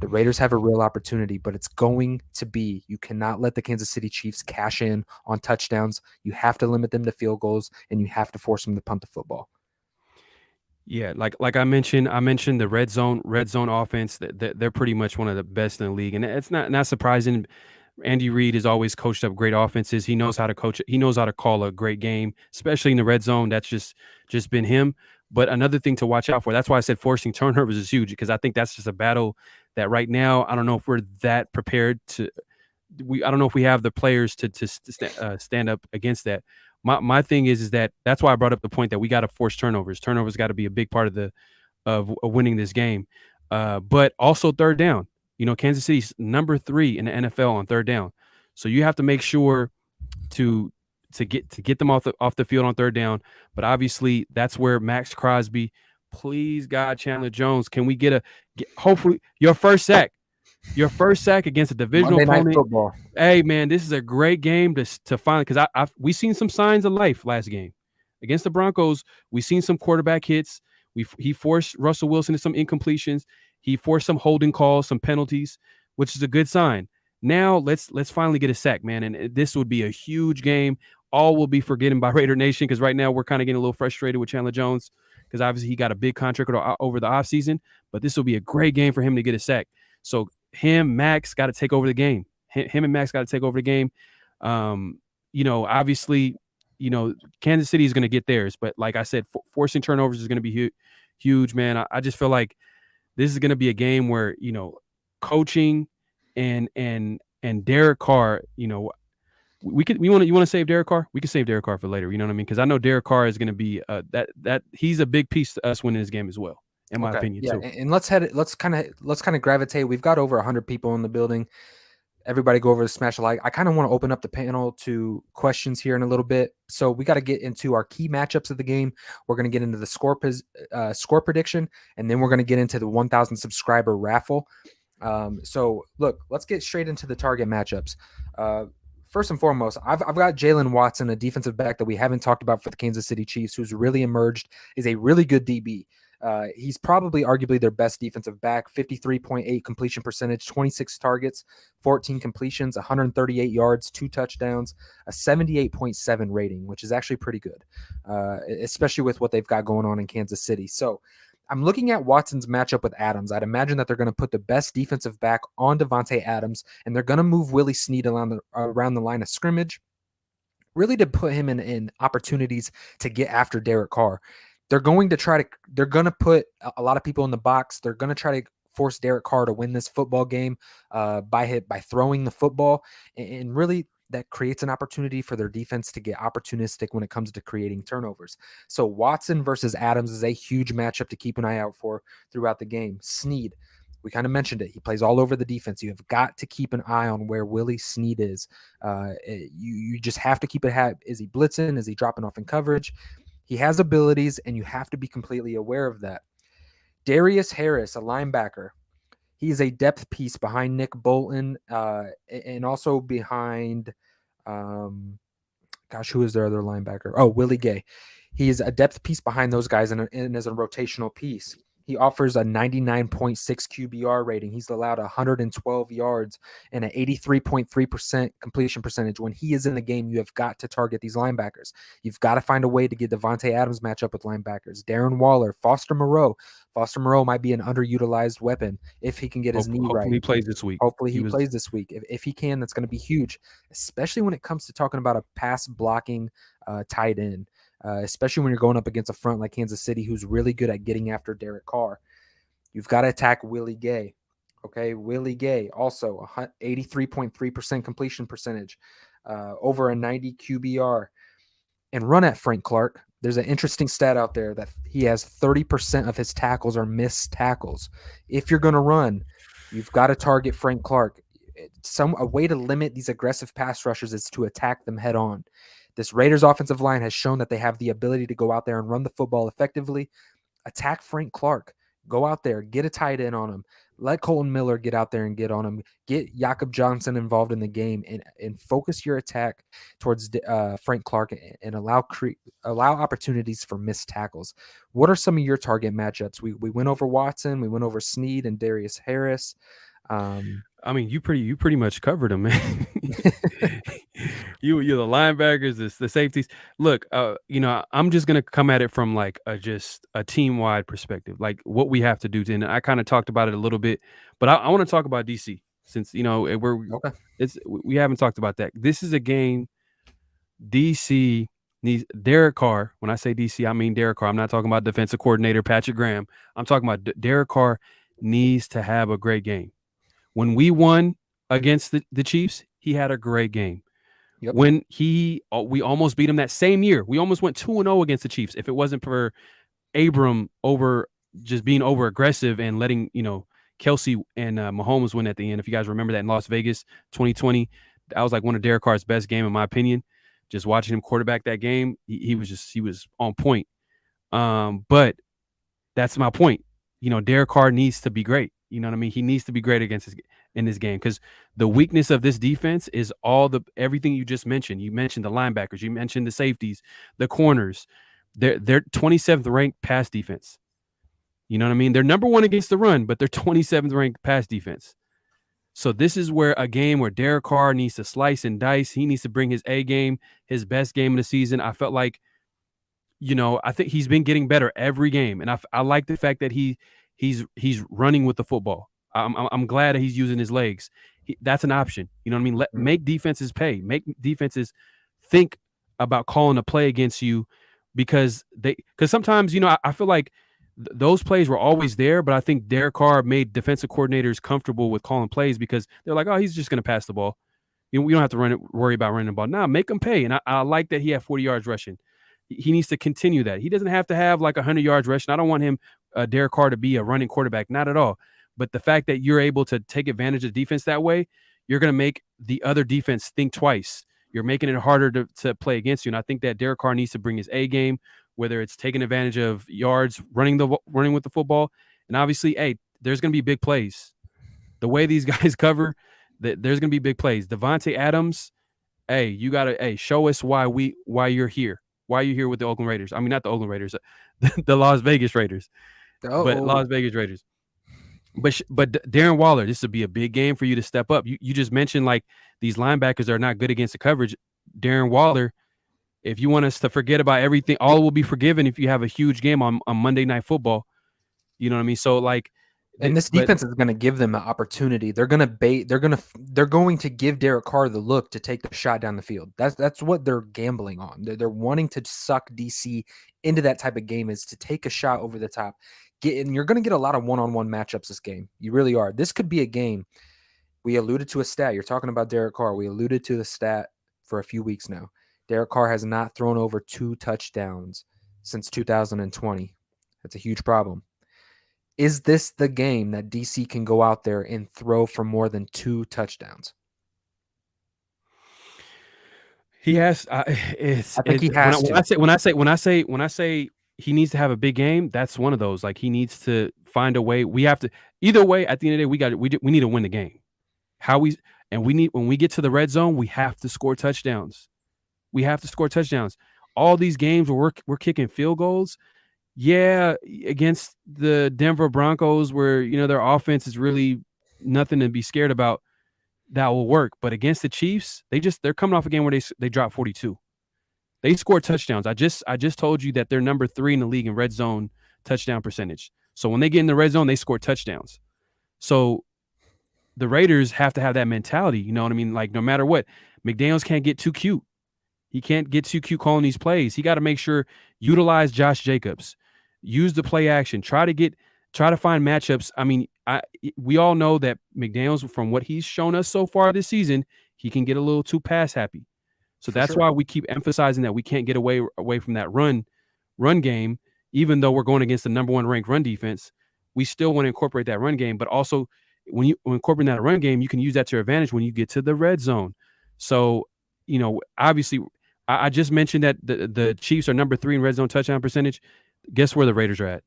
A: the Raiders have a real opportunity, but it's going to be, you cannot let the Kansas City Chiefs cash in on touchdowns. You have to limit them to field goals, and you have to force them to punt the football.
B: Yeah, like I mentioned the red zone offense. They're pretty much one of the best in the league, and it's not surprising. Andy Reid has always coached up great offenses. He knows how to coach. He knows how to call a great game, especially in the red zone. That's just been him. But another thing to watch out for. That's why I said forcing turnovers is huge, because I think that's just a battle that right now, I don't know if we're that prepared to. I don't know if we have the players to stand up against that. My thing is that's why I brought up the point that we got to force turnovers. Turnovers got to be a big part of winning this game. But also third down. You know, Kansas City's number 3 in the NFL on third down. So you have to make sure to get them off the field on third down. But obviously, that's where Max Crosby, please God, Chandler Jones, can we get hopefully your first sack against a divisional
A: Monday
B: opponent.
A: Night Football.
B: Hey man, this is a great game to find, because we seen some signs of life last game against the Broncos. We seen some quarterback hits. He forced Russell Wilson to some incompletions. He forced some holding calls, some penalties, which is a good sign. Now let's finally get a sack, man. And this would be a huge game. All will be forgiven by Raider Nation, because right now we're kind of getting a little frustrated with Chandler Jones, because obviously he got a big contract over the offseason. But this will be a great game for him to get a sack. So Max got to take over the game. Him and Max got to take over the game. Obviously, Kansas City is going to get theirs. But like I said, forcing turnovers is going to be huge, man. I just feel like this is going to be a game where, coaching and Derek Carr, you want to save Derek Carr? We can save Derek Carr for later. You know what I mean? Because I know Derek Carr is going to be that he's a big piece to us winning this game as well, in my opinion.
A: Yeah,
B: too.
A: And let's kind of gravitate. We've got over 100 people in the building. Everybody go over to smash a like. I kind of want to open up the panel to questions here in a little bit. So we got to get into our key matchups of the game. We're going to get into the score prediction, and then we're going to get into the 1,000 subscriber raffle. So look, let's get straight into the target matchups. First and foremost, I've got Jalen Watson, a defensive back that we haven't talked about for the Kansas City Chiefs, who's really emerged, is a really good DB. He's probably arguably their best defensive back. 53.8 completion percentage, 26 targets, 14 completions, 138 yards, 2 touchdowns, a 78.7 rating, which is actually pretty good, especially with what they've got going on in Kansas City. So I'm looking at Watson's matchup with Adams. I'd imagine that they're going to put the best defensive back on Devontae Adams, and they're going to move Willie Snead around the line of scrimmage, really to put him in opportunities to get after Derek Carr. They're going to put a lot of people in the box. They're going to try to force Derek Carr to win this football game by throwing the football, and really that creates an opportunity for their defense to get opportunistic when it comes to creating turnovers. So Watson versus Adams is a huge matchup to keep an eye out for throughout the game. Snead, we kind of mentioned it. He plays all over the defense. You have got to keep an eye on where Willie Snead is. You just have to keep it. Is he blitzing? Is he dropping off in coverage? He has abilities, and you have to be completely aware of that. Darius Harris, a linebacker. He's a depth piece behind Nick Bolton and also behind, who is their other linebacker? Oh, Willie Gay. He's a depth piece behind those guys and is a rotational piece. He offers a 99.6 QBR rating. He's allowed 112 yards and an 83.3% completion percentage. When he is in the game, you have got to target these linebackers. You've got to find a way to get Devontae Adams match up with linebackers. Darren Waller, Foster Moreau. Foster Moreau might be an underutilized weapon if he can get his knee right.
B: Hopefully he plays this week.
A: Hopefully he plays this week. If he can, that's going to be huge, especially when it comes to talking about a pass blocking tight end. Especially when you're going up against a front like Kansas City, who's really good at getting after Derek Carr. You've got to attack Willie Gay. Okay, Willie Gay, also 83.3% completion percentage, over a 90 QBR, and run at Frank Clark. There's an interesting stat out there that he has 30% of his tackles are missed tackles. If you're going to run, you've got to target Frank Clark. A way to limit these aggressive pass rushers is to attack them head on. This Raiders offensive line has shown that they have the ability to go out there and run the football effectively. Attack Frank Clark. Go out there, get a tight end on him. Let Colton Miller get out there and get on him. Get Jakob Johnson involved in the game and focus your attack towards Frank Clark and allow opportunities for missed tackles. What are some of your target matchups? We went over Watson, we went over Snead and Darius Harris.
B: I mean, you pretty much covered them, man. You're the linebackers, the safeties. Look, I'm just gonna come at it from like just a team wide perspective, like what we have to do. And I kind of talked about it a little bit, but I want to talk about DC since we haven't talked about that. This is a game DC needs. Derek Carr. When I say DC, I mean Derek Carr. I'm not talking about defensive coordinator Patrick Graham. I'm talking about Derek Carr needs to have a great game. When we won against the Chiefs, he had a great game. Yep. When we almost beat him that same year, we almost went 2-0 against the Chiefs. If it wasn't for Abram just being over aggressive and letting Kelsey and Mahomes win at the end. If you guys remember that in Las Vegas 2020, that was like one of Derek Carr's best game in my opinion. Just watching him quarterback that game, he was on point. But that's my point. Derek Carr needs to be great. You know what I mean? He needs to be great in this game because the weakness of this defense is everything you just mentioned. You mentioned the linebackers, you mentioned the safeties, the corners. They're 27th ranked pass defense. You know what I mean? They're number 1 against the run, but they're 27th ranked pass defense. So this is where a game where Derek Carr needs to slice and dice. He needs to bring his A game, his best game of the season. I felt like, I think he's been getting better every game, and I like the fact that he's running with the football. I'm glad that he's using his legs. That's an option. You know what I mean? Make defenses pay. Make defenses think about calling a play against you because sometimes, I feel like those plays were always there, but I think Derek Carr made defensive coordinators comfortable with calling plays because they're like, oh, he's just going to pass the ball. We don't have to worry about running the ball. Nah, make him pay. And I like that he had 40 yards rushing. He needs to continue that. He doesn't have to have like 100 yards rushing. I don't want him, Derek Carr, to be a running quarterback. Not at all. But the fact that you're able to take advantage of defense that way, you're going to make the other defense think twice. You're making it harder to play against you. And I think that Derek Carr needs to bring his A game, whether it's taking advantage of yards, running with the football. And obviously, there's going to be big plays. The way these guys cover, there's going to be big plays. Devontae Adams, you got to show us why you're here. Why are you here with the Oakland Raiders? I mean, not the Oakland Raiders, the Las Vegas Raiders. But Las Vegas Raiders. But Darren Waller, this would be a big game for you to step up. You just mentioned like these linebackers are not good against the coverage. Darren Waller, if you want us to forget about everything, all will be forgiven if you have a huge game on Monday Night Football. You know what I mean? So like,
A: And this
B: but
A: defense is going to give them an opportunity. They're going to bait. They're going to give Derek Carr the look to take the shot down the field. That's what they're gambling on. They're wanting to suck DC into that type of game, is to take a shot over the top. And you're going to get a lot of one-on-one matchups this game. You really are. This could be a game. We alluded to a stat. You're talking about Derek Carr. We alluded to the stat for a few weeks now. Derek Carr has not thrown over 2 touchdowns since 2020. That's a huge problem. Is this the game that DC can go out there and throw for more than 2 touchdowns?
B: he has.
A: I think he
B: When
A: has to.
B: I say he needs to have a big game. That's one of those. Like, he needs to find a way. We have to, either way. At the end of the day, we need to win the game. We need, when we get to the red zone, we have to score touchdowns. We have to score touchdowns. All these games where we're kicking field goals. Yeah, against the Denver Broncos, where their offense is really nothing to be scared about, that will work. But against the Chiefs, they're coming off a game where they dropped 42. They scored touchdowns. I just told you that they're number 3 in the league in red zone touchdown percentage. So when they get in the red zone, they score touchdowns. So the Raiders have to have that mentality. You know what I mean? Like, no matter what, McDaniels can't get too cute. He can't get too cute calling these plays. He got to make sure, utilize Josh Jacobs, use the play action, try to find matchups. I mean, we all know that McDaniels, from what he's shown us so far this season, he can get a little too pass happy. So that's why we keep emphasizing that we can't get away from that run game, even though we're going against the number 1 ranked run defense. We still want to incorporate that run game, but also when you incorporate that run game, you can use that to your advantage when you get to the red zone. So, obviously, I just mentioned that the Chiefs are number 3 in red zone touchdown percentage. Guess where the Raiders are at?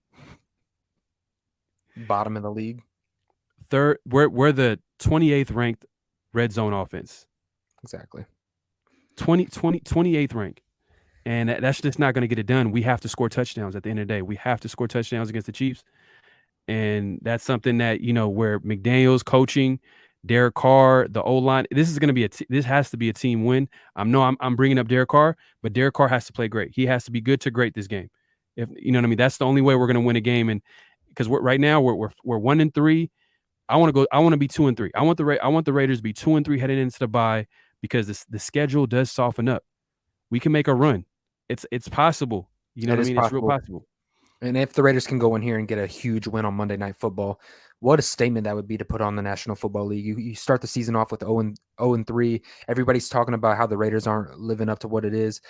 A: Bottom of the league.
B: Third. We're the 28th ranked red zone offense.
A: Exactly.
B: 28th rank. And that's just not going to get it done. We have to score touchdowns at the end of the day. We have to score touchdowns against the Chiefs. And that's something that, where McDaniels coaching, Derek Carr, the O-line, this is going to be this has to be a team win. I'm bringing up Derek Carr, but Derek Carr has to play great. He has to be good to great this game. If you know what I mean, that's the only way we're going to win a game. And because right now we're 1-3. I want to be 2-3. I want the Raiders to be 2-3 heading into the bye, because the schedule does soften up. We can make a run. It's possible. You know what I mean? It's real possible.
A: And if the Raiders can go in here and get a huge win on Monday Night Football, what a statement that would be to put on the National Football League. You start the season off with 0-3. Everybody's talking about how the Raiders aren't living up to what it is.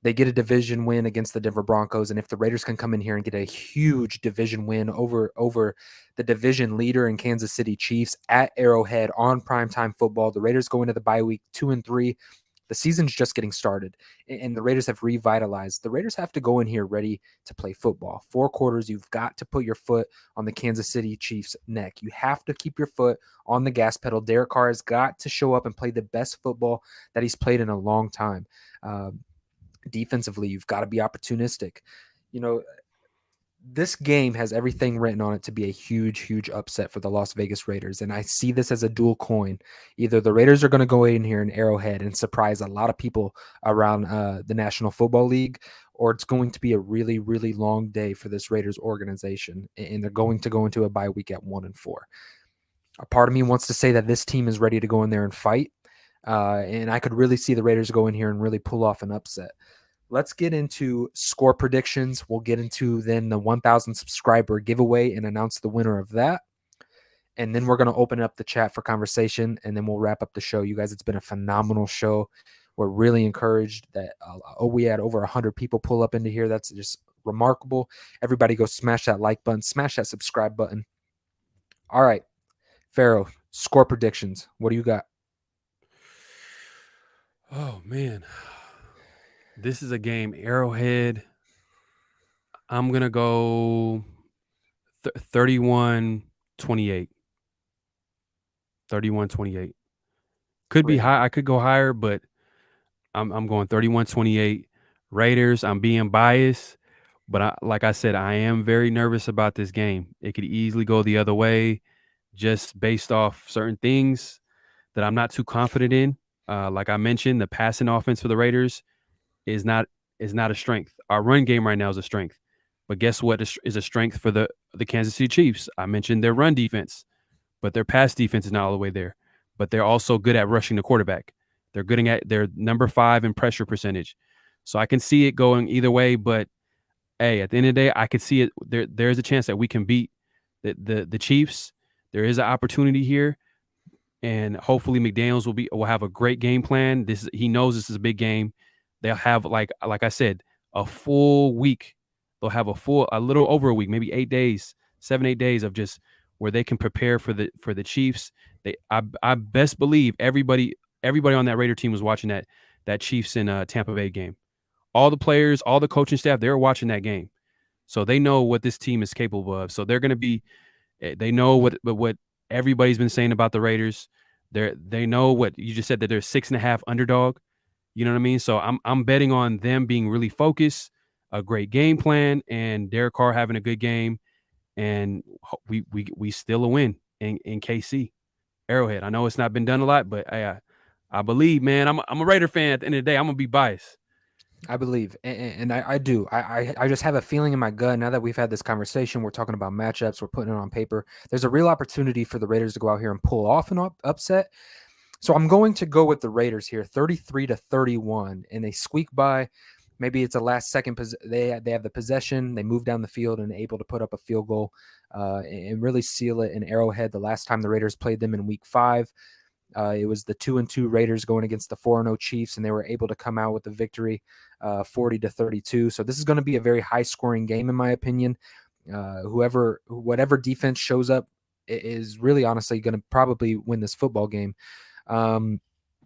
A: They get a division win against the Denver Broncos, and if the Raiders can come in here and get a huge division win over the division leader in Kansas City Chiefs at Arrowhead on primetime football, the Raiders go into the bye week 2-3. The season's just getting started, and the Raiders have revitalized. The Raiders have to go in here ready to play football. 4 quarters, you've got to put your foot on the Kansas City Chiefs' neck. You have to keep your foot on the gas pedal. Derek Carr has got to show up and play the best football that he's played in a long time. Defensively, you've got to be opportunistic. This game has everything written on it to be a huge, huge upset for the Las Vegas Raiders. And I see this as a dual coin. Either the Raiders are going to go in here in Arrowhead and surprise a lot of people around the National Football League, or it's going to be a really, really long day for this Raiders organization. And they're going to go into a bye week at 1-4. A part of me wants to say that this team is ready to go in there and fight. And I could really see the Raiders go in here and really pull off an upset. Let's get into score predictions. We'll get into then the 1,000 subscriber giveaway and announce the winner of that. And then we're going to open up the chat for conversation, and then we'll wrap up the show. You guys, it's been a phenomenal show. We're really encouraged that we had over 100 people pull up into here. That's just remarkable. Everybody go smash that like button, smash that subscribe button. All right, Pharaoh, score predictions. What do you got?
B: Oh, man. This is a game, Arrowhead. I'm going to go 31-28. 31-28. Could be high. I could go higher, but I'm going 31-28. Raiders, I'm being biased, but like I said, I am very nervous about this game. It could easily go the other way just based off certain things that I'm not too confident in. Like I mentioned, the passing offense for the Raiders is not a strength. Our run game right now is a strength. But guess what is a strength for the Kansas City Chiefs? I mentioned their run defense, but their pass defense is not all the way there. But they're also good at rushing the quarterback. They're number 5 in pressure percentage. So I can see it going either way. But hey, at the end of the day, I could see it. There's a chance that we can beat the Chiefs. There is an opportunity here, and hopefully McDaniels will have a great game plan. He knows this is a big game. They'll have like I said, a full week. They'll have a little over a week, maybe 8 days, 7-8 days of just where they can prepare for the Chiefs. I best believe everybody on that Raider team was watching that Chiefs and Tampa Bay game. All the players, all the coaching staff, they were watching that game, so they know what this team is capable of. So they're going to be. They know what everybody's been saying about the Raiders. They know what you just said, that they're 6.5 underdog. You know what I mean? So I'm betting on them being really focused, a great game plan, and Derek Carr having a good game, and we still a win in KC Arrowhead. I know it's not been done a lot, but I believe, man. I'm a Raider fan. At the end of the day, I'm gonna be biased.
A: I believe, and I do. I just have a feeling in my gut now that we've had this conversation. We're talking about matchups. We're putting it on paper. There's a real opportunity for the Raiders to go out here and pull off an upset. So I'm going to go with the Raiders here, 33-31, and they squeak by. Maybe it's a last second. They have the possession. They move down the field and able to put up a field goal and really seal it in Arrowhead. The last time the Raiders played them in Week 5. It was the 2-2 Raiders going against the 4-0 Chiefs, and they were able to come out with the victory, 40-32. So this is going to be a very high-scoring game, in my opinion. Whatever defense shows up is really honestly going to probably win this football game.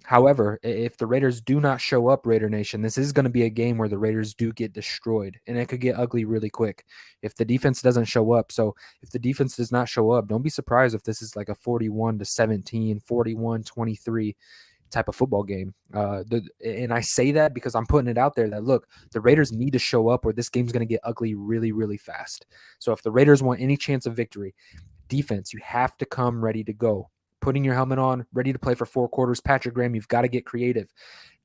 A: However, if the Raiders do not show up, Raider Nation, this is going to be a game where the Raiders do get destroyed, and it could get ugly really quick if the defense doesn't show up. So if the defense does not show up, don't be surprised if this is like a 41-17, 41-23 type of football game. And I say that because I'm putting it out there that, look, the Raiders need to show up or this game's going to get ugly really, really fast. So if the Raiders want any chance of victory, defense, you have to come ready to go. Putting your helmet on, ready to play for 4 quarters. Patrick Graham, you've got to get creative.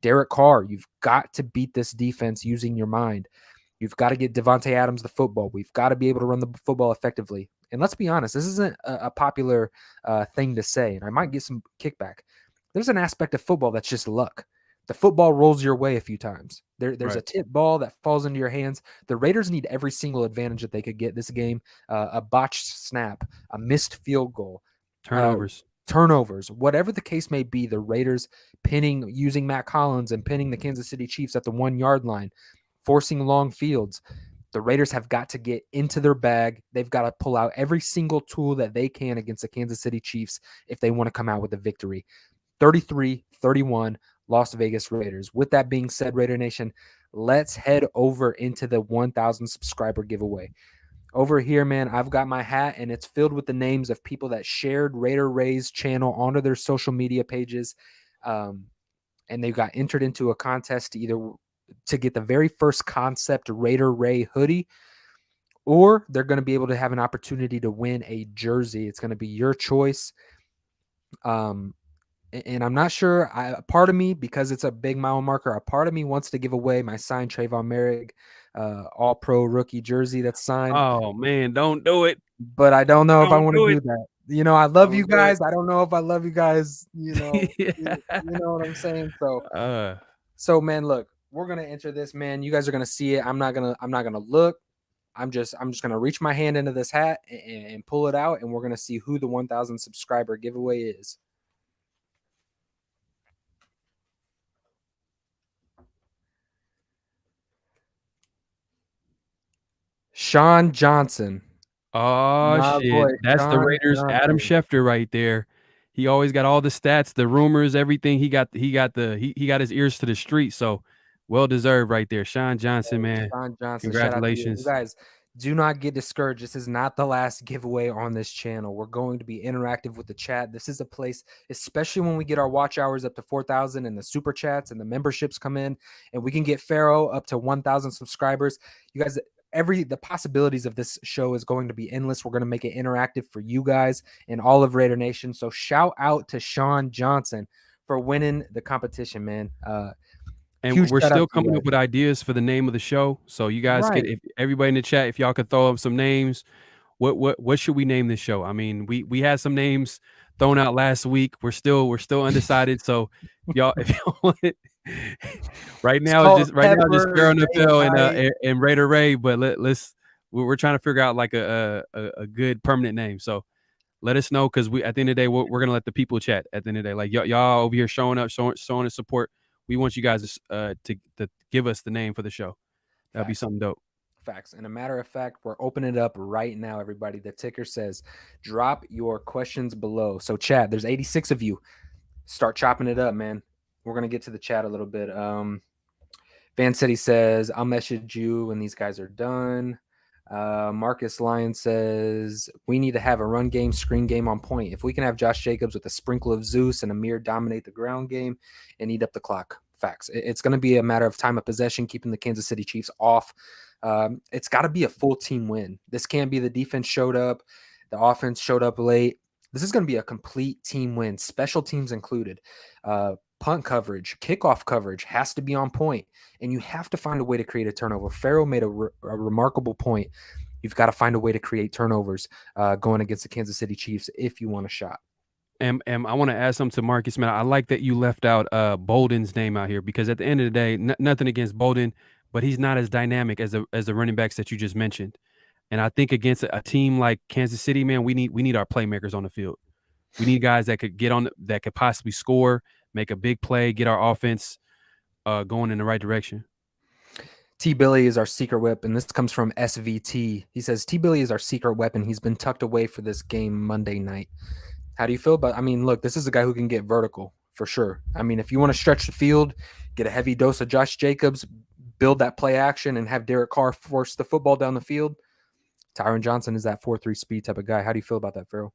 A: Derek Carr, you've got to beat this defense using your mind. You've got to get Devontae Adams the football. We've got to be able to run the football effectively. And let's be honest, this isn't a popular thing to say, and I might get some kickback. There's an aspect of football that's just luck. The football rolls your way a few times. There's right. A tip ball that falls into your hands. The Raiders need every single advantage that they could get this game. A botched snap, a missed field goal. Turnovers, whatever the case may be, the Raiders using Matt Collins and pinning the Kansas City Chiefs at the 1-yard line, forcing long fields. The Raiders have got to get into their bag. They've got to pull out every single tool that they can against the Kansas City Chiefs if they want to come out with a victory. 33-31, Las Vegas Raiders. With that being said, Raider Nation, let's head over into the 1,000 subscriber giveaway. Over here, man, I've got my hat, and it's filled with the names of people that shared Raider Ray's channel onto their social media pages, and they got entered into a contest to get the very first concept Raider Ray hoodie, or they're going to be able to have an opportunity to win a jersey. It's going to be your choice. And I'm not sure. A part of me, because it's a big mile marker, a part of me wants to give away my signed Trayvon Merrick all-pro rookie jersey that's signed.
B: Oh, man, don't do it.
A: But I don't know if I want to do that. You know, I love you guys. I don't know if I love you guys. You know, you know what I'm saying? So, man, look, we're going to enter this, man. You guys are going to see it. I'm not going to look. I'm just going to reach my hand into this hat and pull it out, and we're going to see who the 1,000 subscriber giveaway is. Sean Johnson.
B: Oh, shit. That's Sean the Raiders' Johnson. Adam Schefter right there. He always got all the stats, the rumors, everything. He got his ears to the street. So well deserved right there. Sean Johnson, man.
A: Sean Johnson.
B: Congratulations.
A: You guys, do not get discouraged. This is not the last giveaway on this channel. We're going to be interactive with the chat. This is a place, especially when we get our watch hours up to 4,000 and the super chats and the memberships come in, and we can get Pharaoh up to 1,000 subscribers. You guys, the possibilities of this show is going to be endless. We're going to make it interactive for you guys and all of Raider Nation. So shout out to Sean Johnson for winning the competition, man.
B: And
A: Huge
B: we're
A: shout out
B: still
A: to you
B: coming up
A: guys.
B: with ideas for the name of the show. So you guys could,
A: Right.
B: if everybody in the chat, if y'all could throw up some names, what should we name this show? I mean, we had some names thrown out last week. We're still undecided. So if y'all want it,
A: Salt,
B: right now just
A: pepper,
B: Pharaoh
A: Ray
B: NFL
A: Ice.
B: and Raider Ray. But we're trying to figure out like a good permanent name. So let us know, because we, at the end of the day, we're gonna let the people chat. At the end of the day, like y'all over here showing up, showing the support. We want you guys to give us the name for the show. That'd be
A: Facts.
B: something dope.
A: Facts. And a matter of fact, we're opening it up right now, everybody. The ticker says drop your questions below. So, chat, there's 86 of you. Start chopping it up, man. We're going to get to the chat a little bit. Van City says, I'll message you when these guys are done. Marcus Lyon says, we need to have a run game, screen game on point. If we can have Josh Jacobs with a sprinkle of Zeus and Amir dominate the ground game and eat up the clock. Facts. It's going to be a matter of time of possession, keeping the Kansas City Chiefs off. It's got to be a full team win. This can't be the defense showed up, the offense showed up late. This is going to be a complete team win, special teams included. Punt coverage, kickoff coverage has to be on point, and you have to find a way to create a turnover. Pharaoh made a remarkable point. You've got to find a way to create turnovers going against the Kansas City Chiefs if you want a shot.
B: And I want to add something to Marcus, man. I like that you left out Bolden's name out here, because at the end of the day, nothing against Bolden, but he's not as dynamic as the running backs that you just mentioned. And I think against a team like Kansas City, man, we need our playmakers on the field. We need guys that could that could possibly score, make a big play, get our offense going in the right direction.
A: T. Billy is our secret weapon. This comes from SVT. He says, T. Billy is our secret weapon. He's been tucked away for this game Monday night. How do you feel about? I mean, look, this is a guy who can get vertical for sure. I mean, if you want to stretch the field, get a heavy dose of Josh Jacobs, build that play action, and have Derek Carr force the football down the field, Tyron Johnson is that 4-3 speed type of guy. How do you feel about that, Pharaoh?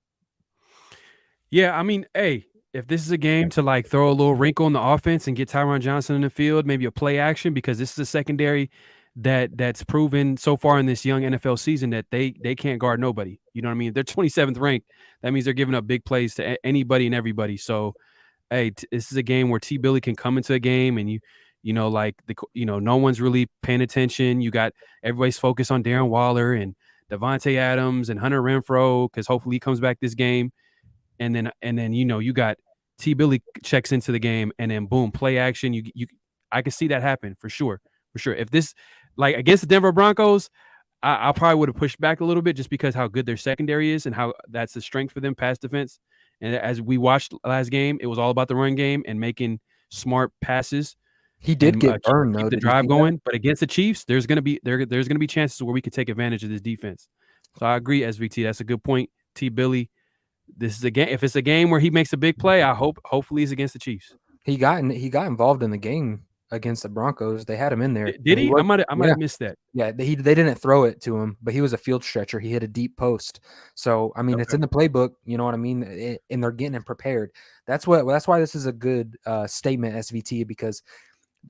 B: Yeah, I mean, hey, if this is a game to like throw a little wrinkle in the offense and get Tyron Johnson in the field, maybe a play action, because this is a secondary that's proven so far in this young NFL season that they can't guard nobody. You know what I mean? They're 27th ranked. That means they're giving up big plays to anybody and everybody. So, hey, this is a game where T. Billy can come into a game and no one's really paying attention. You got everybody's focused on Darren Waller and Devontae Adams and Hunter Renfrow, because hopefully he comes back this game. And then you got T. Billy checks into the game, and then boom, play action. I can see that happen for sure. If this, like against the Denver Broncos, I probably would have pushed back a little bit, just because how good their secondary is and how that's the strength for them, pass defense. And as we watched last game, it was all about the run game and making smart passes.
A: He did get burned,
B: keep
A: though.
B: the drive going. But against the Chiefs, there's gonna be chances where we could take advantage of this defense. So I agree, SVT. That's a good point. T. Billy. This is a game. If it's a game where he makes a big play, hopefully it's against the Chiefs.
A: He got involved in the game against the Broncos. They had him in there.
B: Did he? I might have missed that.
A: Yeah, they didn't throw it to him, but he was a field stretcher. He hit a deep post. So I mean, It's in the playbook. You know what I mean? And they're getting him prepared. That's why this is a good statement, SVT, because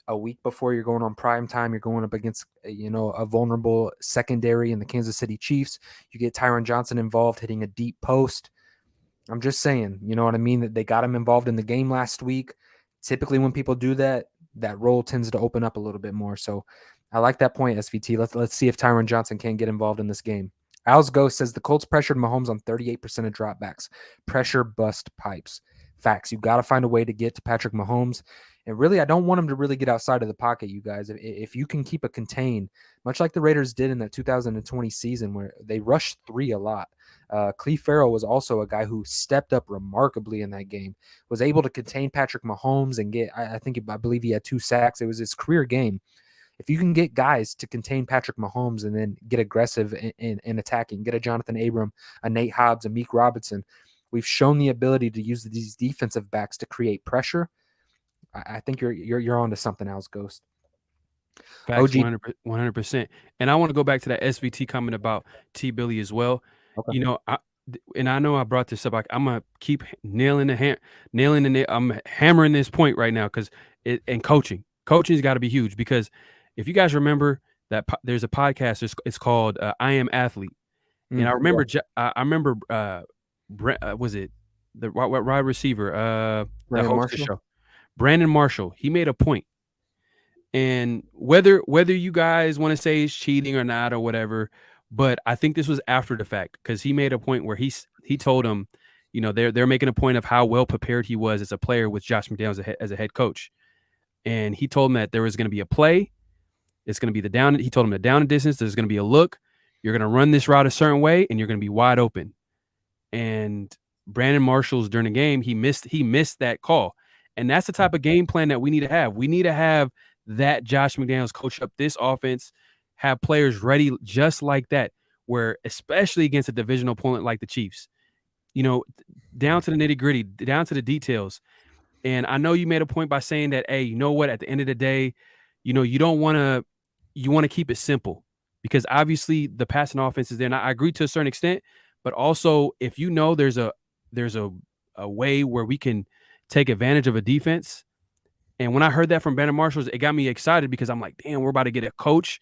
A: a week before you're going on prime time, you're going up against a vulnerable secondary in the Kansas City Chiefs. You get Tyron Johnson involved, hitting a deep post. I'm just saying, you know what I mean? That they got him involved in the game last week. Typically, when people do that, that role tends to open up a little bit more. So I like that point, SVT. Let's see if Tyron Johnson can get involved in this game. Al's Ghost says the Colts pressured Mahomes on 38% of dropbacks. Pressure bust pipes. Facts. You got to find a way to get to Patrick Mahomes. And really, I don't want him to really get outside of the pocket, you guys. If you can keep a contain, much like the Raiders did in that 2020 season where they rushed 3 a lot. Pharaoh was also a guy who stepped up remarkably in that game, was able to contain Patrick Mahomes and I believe he had 2 sacks. It was his career game. If you can get guys to contain Patrick Mahomes and then get aggressive in attacking, get a Jonathan Abram, a Nate Hobbs, a Meek Robinson, we've shown the ability to use these defensive backs to create pressure. I think you're onto something else, Ghost.
B: Facts, 100%. And I want to go back to that SVT comment about T. Billy as well.
A: Okay.
B: I know I brought this up. I'm gonna keep nailing I'm hammering this point right now, because coaching's got to be huge. Because if you guys remember that there's a podcast, it's called I Am Athlete, and I remember was it the wide receiver that hosts the show, Brandon Marshall. He made a point And whether you guys want to say it's cheating or not or whatever, but I think this was after the fact because he made a point where he told him, they're making a point of how well prepared he was as a player with Josh McDaniels as a head coach, and he told him that there was going to be a play. It's going to be the down. He told him the down and distance. There's going to be a look. You're going to run this route a certain way, and you're going to be wide open. And Brandon Marshall's during the game, he missed that call, and that's the type of game plan that we need to have. We need to have that Josh McDaniels coach up this offense, have players ready just like that, where especially against a divisional opponent like the Chiefs, down to the nitty gritty, down to the details. And I know you made a point by saying that, hey, you know what, at the end of the day, you want to keep it simple because obviously the passing offense is there. And I agree to a certain extent, but also if there's a way where we can take advantage of a defense. And when I heard that from Brandon Marshall, it got me excited because I'm like, damn, we're about to get a coach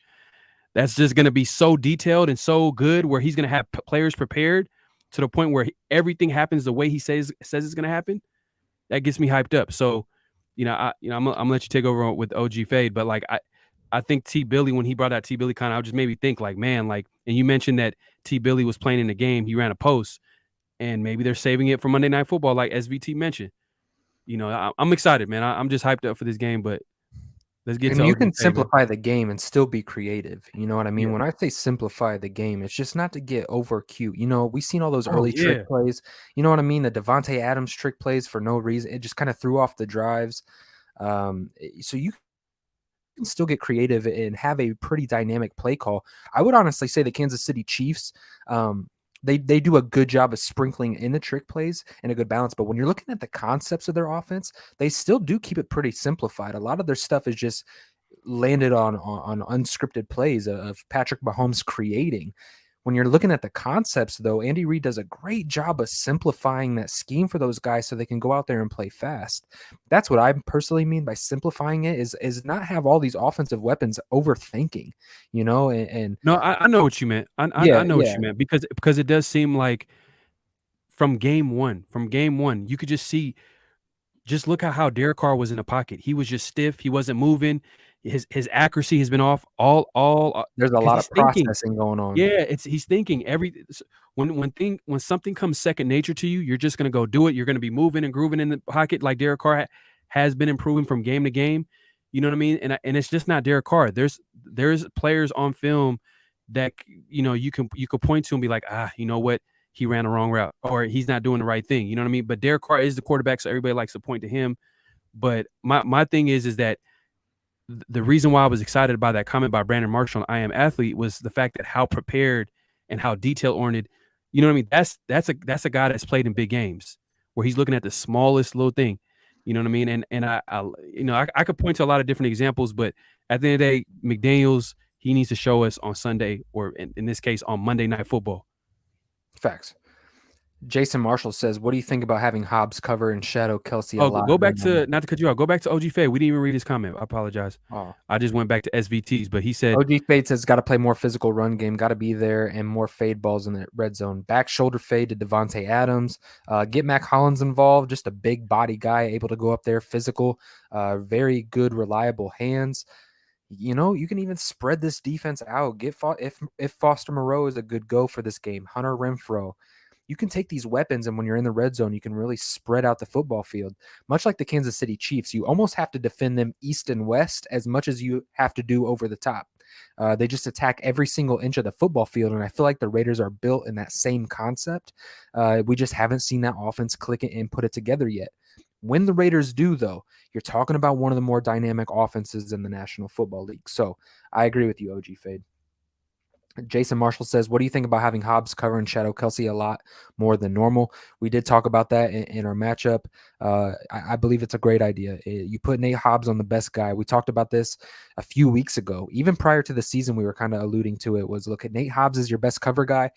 B: that's just going to be so detailed and so good where he's going to have players prepared to the point where everything happens the way he says it's going to happen. That gets me hyped up. So, I'm gonna let you take over with OG Fade, but like I think T Billy, when he brought out T Billy, kind of just made me think like, man, like, and you mentioned that T Billy was playing in the game, he ran a post, and maybe they're saving it for Monday Night Football, like SVT mentioned. I'm excited, man. I'm just hyped up for this game, but let's get to
A: And you
B: OG
A: can
B: Fade, man.
A: simplify the game and still be creative. You know what I mean?
B: Yeah.
A: When I say simplify the game, it's just not to get over cute. We've seen all those
B: Oh
A: early
B: yeah.
A: trick plays. You know what I mean? The Devontae Adams trick plays for no reason. It just kind of threw off the drives. So you can still get creative and have a pretty dynamic play call. I would honestly say the Kansas City Chiefs, they do a good job of sprinkling in the trick plays and a good balance. But when you're looking at the concepts of their offense, they still do keep it pretty simplified. A lot of their stuff is just landed on unscripted plays of Patrick Mahomes creating. When you're looking at the concepts, though, Andy Reid does a great job of simplifying that scheme for those guys so they can go out there and play fast. That's what I personally mean by simplifying it is not have all these offensive weapons overthinking, and
B: No, I know what you meant. I know what
A: yeah,
B: you meant because it does seem like from game one, you could just see. Just look at how Derek Carr was in the pocket. He was just stiff. He wasn't moving. His accuracy has been off all
A: there's a
B: because
A: lot
B: he's
A: of
B: thinking.
A: processing going on.
B: Yeah, he's thinking when something comes second nature to you, you're just gonna go do it. You're gonna be moving and grooving in the pocket like Derek Carr has been improving from game to game. You know what I mean? And it's just not Derek Carr. There's players on film that you could point to and be like, you know what? He ran the wrong route or he's not doing the right thing. You know what I mean? But Derek Carr is the quarterback, so everybody likes to point to him. But my thing is that the reason why I was excited by that comment by Brandon Marshall on I Am Athlete was the fact that how prepared and how detail oriented, you know what I mean? That's a guy that's played in big games where he's looking at the smallest little thing. You know what I mean? And I could point to a lot of different examples, but at the end of the day, McDaniels, he needs to show us on Sunday or in this case on Monday Night Football.
A: Facts. Jason Marshall says, "What do you think about having Hobbs cover and shadow Kelsey a
B: Oh,
A: lot?"
B: go back to, not to cut you off, go back to OG Fay. We didn't even read his comment. I apologize.
A: Oh.
B: I just went back to SVTs, but he said,
A: OG Fade says, "Got to play more physical run game. Got to be there and more fade balls in the red zone. Back shoulder fade to Devontae Adams. Get Mac Hollins involved. Just a big body guy, able to go up there, physical, very good, reliable hands. You can even spread this defense out. If Foster Moreau is a good go for this game, Hunter Renfrow." You can take these weapons, and when you're in the red zone, you can really spread out the football field. Much like the Kansas City Chiefs, you almost have to defend them east and west as much as you have to do over the top. They just attack every single inch of the football field, and I feel like the Raiders are built in that same concept. We just haven't seen that offense click it and put it together yet. When the Raiders do, though, you're talking about one of the more dynamic offenses in the National Football League. So I agree with you, OG Fade. Jason Marshall says, "What do you think about having Hobbs cover and shadow Kelsey a lot more than normal?" We did talk about that in our matchup. I believe it's a great idea. You put Nate Hobbs on the best guy. We talked about this a few weeks ago. Even prior to the season, we were kind of alluding to it. Was look at Nate Hobbs as your best cover guy.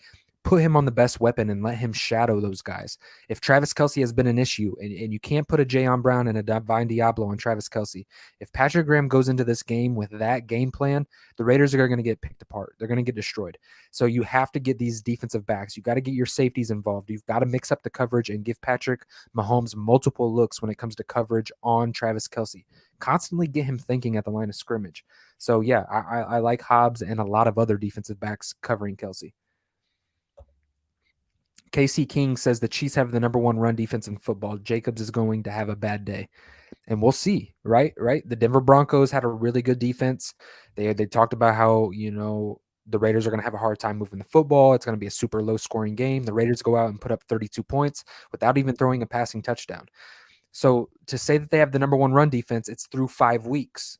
A: put him on the best weapon and let him shadow those guys. If Travis Kelce has been an issue, and you can't put a Jayon Brown and a Divine Diablo on Travis Kelce, if Patrick Graham goes into this game with that game plan, the Raiders are going to get picked apart. They're going to get destroyed. So you have to get these defensive backs. You got to get your safeties involved. You've got to mix up the coverage and give Patrick Mahomes multiple looks when it comes to coverage on Travis Kelce. Constantly get him thinking at the line of scrimmage. So, yeah, I like Hobbs and a lot of other defensive backs covering Kelce. KC King says the Chiefs have the number one run defense in football. Jacobs is going to have a bad day. And we'll see, right? The Denver Broncos had a really good defense. They talked about how, the Raiders are going to have a hard time moving the football. It's going to be a super low-scoring game. The Raiders go out and put up 32 points without even throwing a passing touchdown. So to say that they have the number one run defense, it's through 5 weeks.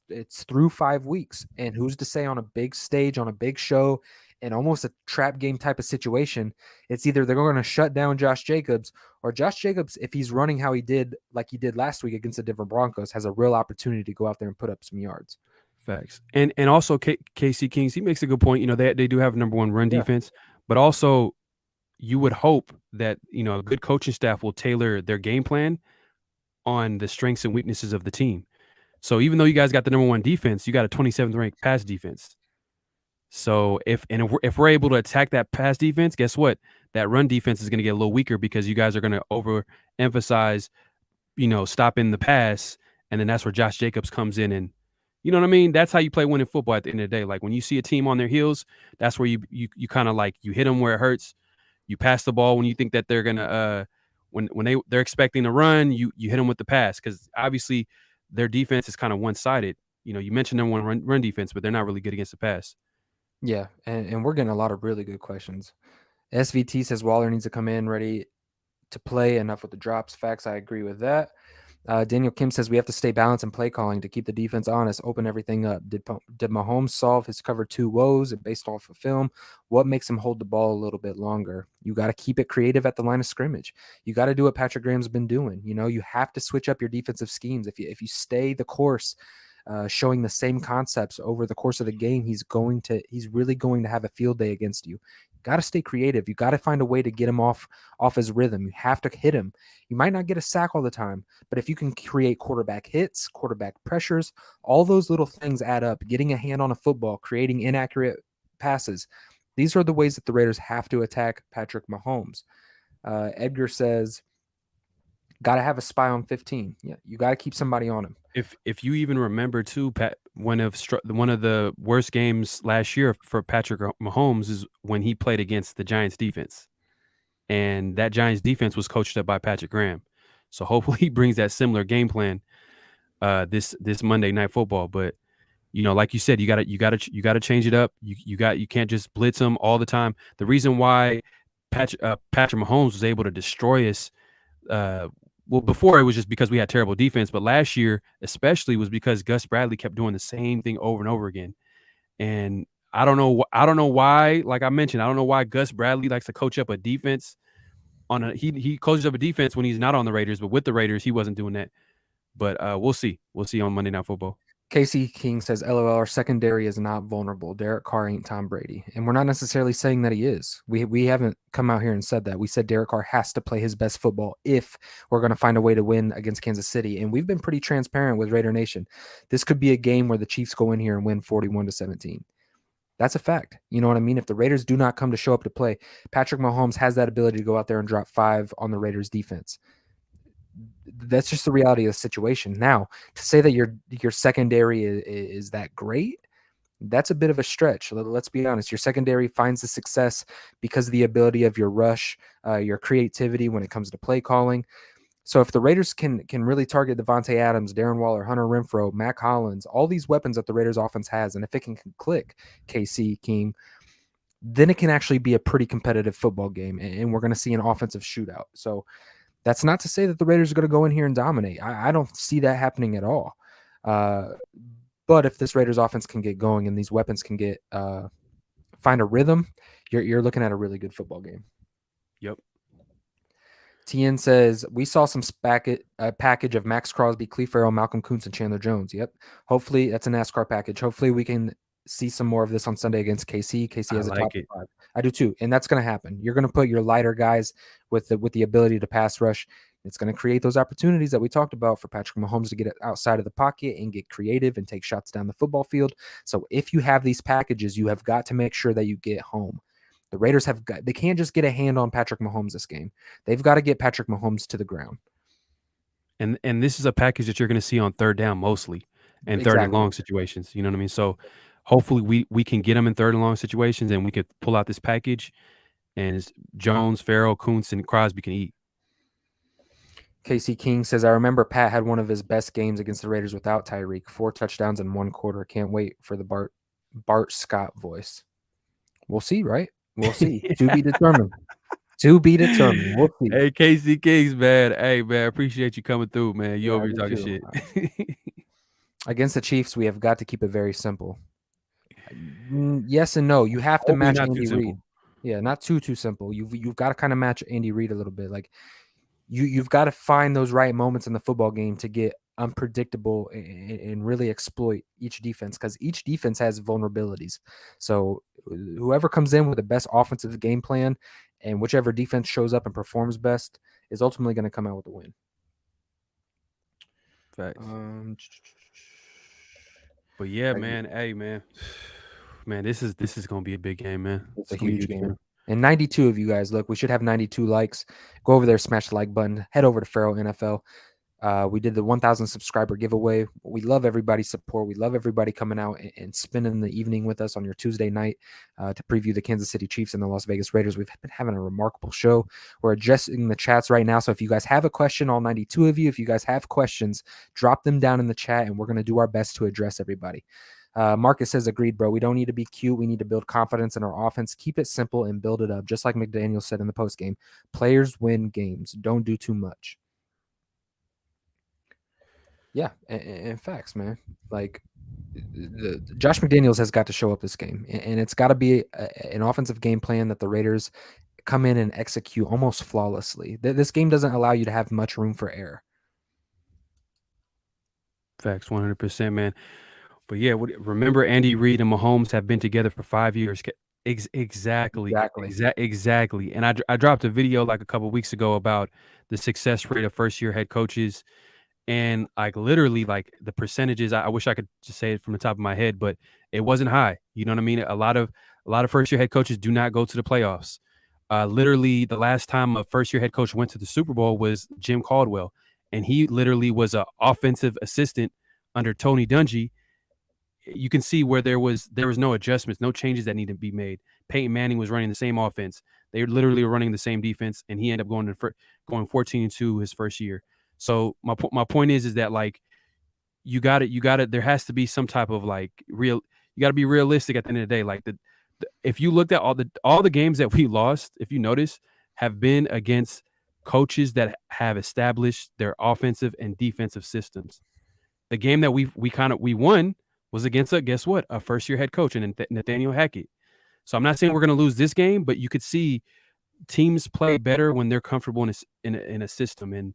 A: It's through 5 weeks. And who's to say on a big stage, on a big show, in almost a trap game type of situation, it's either they're going to shut down Josh Jacobs, or Josh Jacobs, if he's running how he did, like he did last week against the Denver Broncos, has a real opportunity to go out there and put up some yards.
B: Facts. And also KC Kings, he makes a good point. They do have number one run defense, but also you would hope that, a good coaching staff will tailor their game plan on the strengths and weaknesses of the team. So even though you guys got the number one defense, you got a 27th ranked pass defense. So if we're able to attack that pass defense, guess what? That run defense is going to get a little weaker because you guys are going to overemphasize, stopping the pass, and then that's where Josh Jacobs comes in, and you know what I mean? That's how you play winning football at the end of the day. Like when you see a team on their heels, that's where you kind of like you hit them where it hurts. You pass the ball when you think that they're gonna when they're expecting to run, you hit them with the pass, because obviously their defense is kind of one sided. You mentioned number one run defense, but they're not really good against the pass.
A: Yeah, and we're getting a lot of really good questions. SVT says Waller needs to come in ready to play, enough with the drops. Facts, I agree with that. Daniel Kim says we have to stay balanced in play calling to keep the defense honest, open everything up. Did Mahomes solve his cover two woes based off of film? What makes him hold the ball a little bit longer? You got to keep it creative at the line of scrimmage. You got to do what Patrick Graham's been doing. You have to switch up your defensive schemes. If you stay the course, showing the same concepts over the course of the game, he's really going to have a field day against you. Got to stay creative. You got to find a way to get him off his rhythm. You have to hit him. You might not get a sack all the time, but if you can create quarterback hits, quarterback pressures, all those little things add up. Getting a hand on a football, creating inaccurate passes. These are the ways that the Raiders have to attack Patrick Mahomes. Edgar says, got to have a spy on 15. Yeah, you got to keep somebody on him.
B: If you even remember too, Pat, one of the worst games last year for Patrick Mahomes is when he played against the Giants defense, and that Giants defense was coached up by Patrick Graham. So hopefully he brings that similar game plan this Monday Night Football. But like you said, you gotta change it up. You can't just blitz them all the time. The reason why Patrick Mahomes was able to destroy us. Well, before it was just because we had terrible defense, but last year especially was because Gus Bradley kept doing the same thing over and over again. And I don't know why, like I mentioned, I don't know why Gus Bradley likes to coach up a defense he coaches up a defense when he's not on the Raiders, but with the Raiders, he wasn't doing that. But we'll see. We'll see on Monday Night Football.
A: KC King says, LOL, our secondary is not vulnerable. Derek Carr ain't Tom Brady. And we're not necessarily saying that he is. We haven't come out here and said that. We said Derek Carr has to play his best football if we're going to find a way to win against Kansas City. And we've been pretty transparent with Raider Nation. This could be a game where the Chiefs go in here and win 41-17. That's a fact. You know what I mean? If the Raiders do not come to show up to play, Patrick Mahomes has that ability to go out there and drop 5 on the Raiders defense. That's just the reality of the situation. Now, to say that your secondary is that great, that's a bit of a stretch. Let's be honest. Your secondary finds the success because of the ability of your rush, your creativity when it comes to play calling. So if the Raiders can really target Devontae Adams, Darren Waller, Hunter Renfrow, Mac Hollins, all these weapons that the Raiders offense has, and if it can click, KC King, then it can actually be a pretty competitive football game, and we're going to see an offensive shootout. So that's not to say that the Raiders are going to go in here and dominate. I don't see that happening at all. But if this Raiders offense can get going and these weapons can get find a rhythm, you're looking at a really good football game.
B: Yep.
A: TN says, we saw some package of Max Crosby, Pharaoh, Malcolm Kuntz, and Chandler Jones. Yep. Hopefully, that's a NASCAR package. Hopefully, we can see some more of this on Sunday against KC. KC
B: I
A: has a
B: like
A: top
B: it.
A: 5. I do too, and that's going to happen. You're going to put your lighter guys with the ability to pass rush. It's going to create those opportunities that we talked about for Patrick Mahomes to get outside of the pocket and get creative and take shots down the football field. So if you have these packages, you have got to make sure that you get home. The Raiders they can't just get a hand on Patrick Mahomes this game. They've got to get Patrick Mahomes to the ground.
B: And this is a package that you're going to see on third down mostly, and third and long situations. You know what I mean? So hopefully we can get them in third and long situations, and we could pull out this package, and Jones, Pharaoh, Kuntz, and Crosby can eat.
A: Casey King says, I remember Pat had one of his best games against the Raiders without Tyreek. 4 touchdowns in 1 quarter. Can't wait for the Bart Scott voice. We'll see, right? We'll see. To be determined. To be determined. We'll see.
B: Hey, Casey Kings, man. Hey, man, appreciate you coming through, man. You over here talking shit.
A: Against the Chiefs, we have got to keep it very simple. Yes and no. You have to match Andy Reid. Yeah, not too simple. You've got to kind of match Andy Reid a little bit. Like you've got to find those right moments in the football game to get unpredictable and really exploit each defense, because each defense has vulnerabilities. So whoever comes in with the best offensive game plan and whichever defense shows up and performs best is ultimately going to come out with the win.
B: Facts. But yeah, man. Hey, man. Man, this is going to be a big game, man.
A: It's a huge game. And 92 of you guys, look, we should have 92 likes. Go over there, smash the like button. Head over to Pharaoh NFL. We did the 1,000 subscriber giveaway. We love everybody's support. We love everybody coming out and spending the evening with us on your Tuesday night to preview the Kansas City Chiefs and the Las Vegas Raiders. We've been having a remarkable show. We're addressing the chats right now. So if you guys have a question, all 92 of you, if you guys have questions, drop them down in the chat, and we're going to do our best to address everybody. Marcus says, agreed, bro. We don't need to be cute. We need to build confidence in our offense. Keep it simple and build it up. Just like McDaniel said in the postgame, players win games. Don't do too much. Yeah, and facts, man. Like, Josh McDaniels has got to show up this game, and it's got to be an offensive game plan that the Raiders come in and execute almost flawlessly. This game doesn't allow you to have much room for error.
B: Facts, 100%, man. But yeah, remember Andy Reid and Mahomes have been together for 5 years. Exactly. And I dropped a video like a couple of weeks ago about the success rate of first-year head coaches, and like literally like the percentages. I wish I could just say it from the top of my head, but it wasn't high. You know what I mean? A lot of first-year head coaches do not go to the playoffs. Literally, the last time a first-year head coach went to the Super Bowl was Jim Caldwell, and he literally was an offensive assistant under Tony Dungy. You can see where there was no adjustments, no changes that needed to be made. Peyton Manning was running the same offense. They literally were running the same defense, and he ended up going 14-2 his first year. So my point is that like you got it. There has to be some type of like real. You got to be realistic at the end of the day. Like if you looked at all the games that we lost, if you notice, have been against coaches that have established their offensive and defensive systems. The game that we won was against a first-year head coach and Nathaniel Hackett. So I'm not saying we're going to lose this game, but you could see teams play better when they're comfortable in a system. And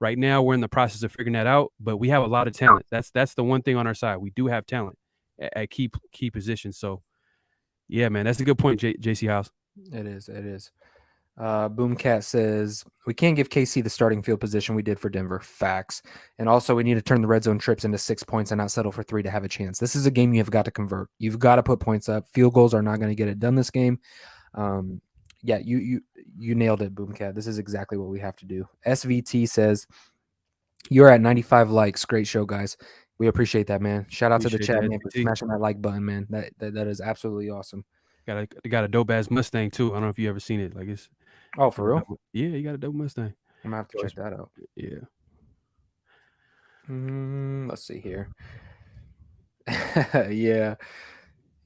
B: right now we're in the process of figuring that out, but we have a lot of talent. That's the one thing on our side. We do have talent at key positions. So yeah, man, that's a good point, JC House.
A: It is. Boomcat says, we can't give KC the starting field position we did for Denver. Facts. And also, we need to turn the red zone trips into 6 points and not settle for 3 to have a chance. This is a game you have got to convert. You've got to put points up. Field goals are not going to get it done this game. Yeah, you nailed it, Boomcat. This is exactly what we have to do. SVT says, you're at 95 likes. Great show, guys. We appreciate that, man. Shout out to the chat, man, for smashing that like button, man. That is absolutely awesome.
B: Got a dope ass Mustang too. I don't know if you ever seen it. Like it's
A: for real?
B: Yeah, you got a dope Mustang.
A: I'm gonna have to check that out.
B: Yeah.
A: Let's see here. Yeah.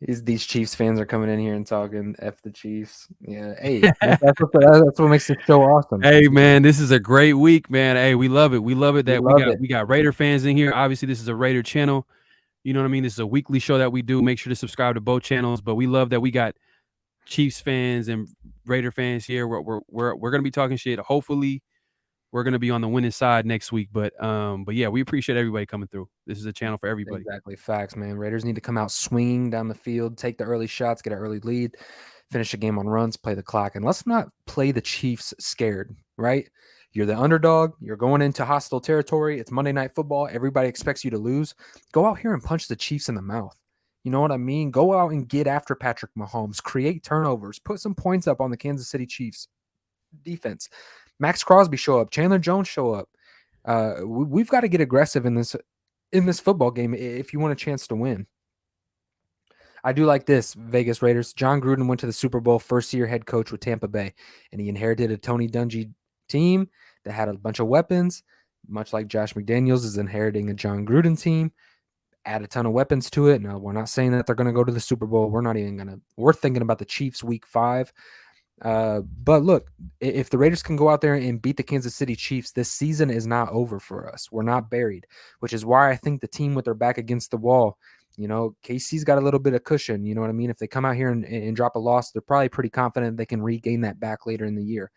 A: These Chiefs fans are coming in here and talking F the Chiefs. Yeah. Hey, that's what makes this show awesome.
B: Hey, man, this is a great week, man. Hey, we love it. We love it that we got Raider fans in here. Obviously, this is a Raider channel. You know what I mean? This is a weekly show that we do. Make sure to subscribe to both channels. But we love that we got Chiefs fans and Raider fans here. We're gonna be talking shit. Hopefully, we're gonna be on the winning side next week. But yeah, we appreciate everybody coming through. This is a channel for everybody.
A: Exactly. Facts, man. Raiders need to come out swinging down the field, take the early shots, get an early lead, finish the game on runs, play the clock. And let's not play the Chiefs scared, right? You're the underdog. You're going into hostile territory. It's Monday Night Football. Everybody expects you to lose. Go out here and punch the Chiefs in the mouth. You know what I mean? Go out and get after Patrick Mahomes. Create turnovers. Put some points up on the Kansas City Chiefs defense. Max Crosby show up. Chandler Jones show up. We've got to get aggressive in this football game if you want a chance to win. I do like this, Vegas Raiders. John Gruden went to the Super Bowl, first-year head coach with Tampa Bay, and he inherited a Tony Dungy team that had a bunch of weapons, much like Josh McDaniels is inheriting a John Gruden team. Add a ton of weapons to it. No, we're not saying that they're going to go to the Super Bowl. We're thinking about the Chiefs week 5. But look, if the Raiders can go out there and beat the Kansas City Chiefs, this season is not over for us. We're not buried, which is why I think the team with their back against the wall, KC's got a little bit of cushion. You know what I mean? If they come out here and drop a loss, they're probably pretty confident they can regain that back later in the year.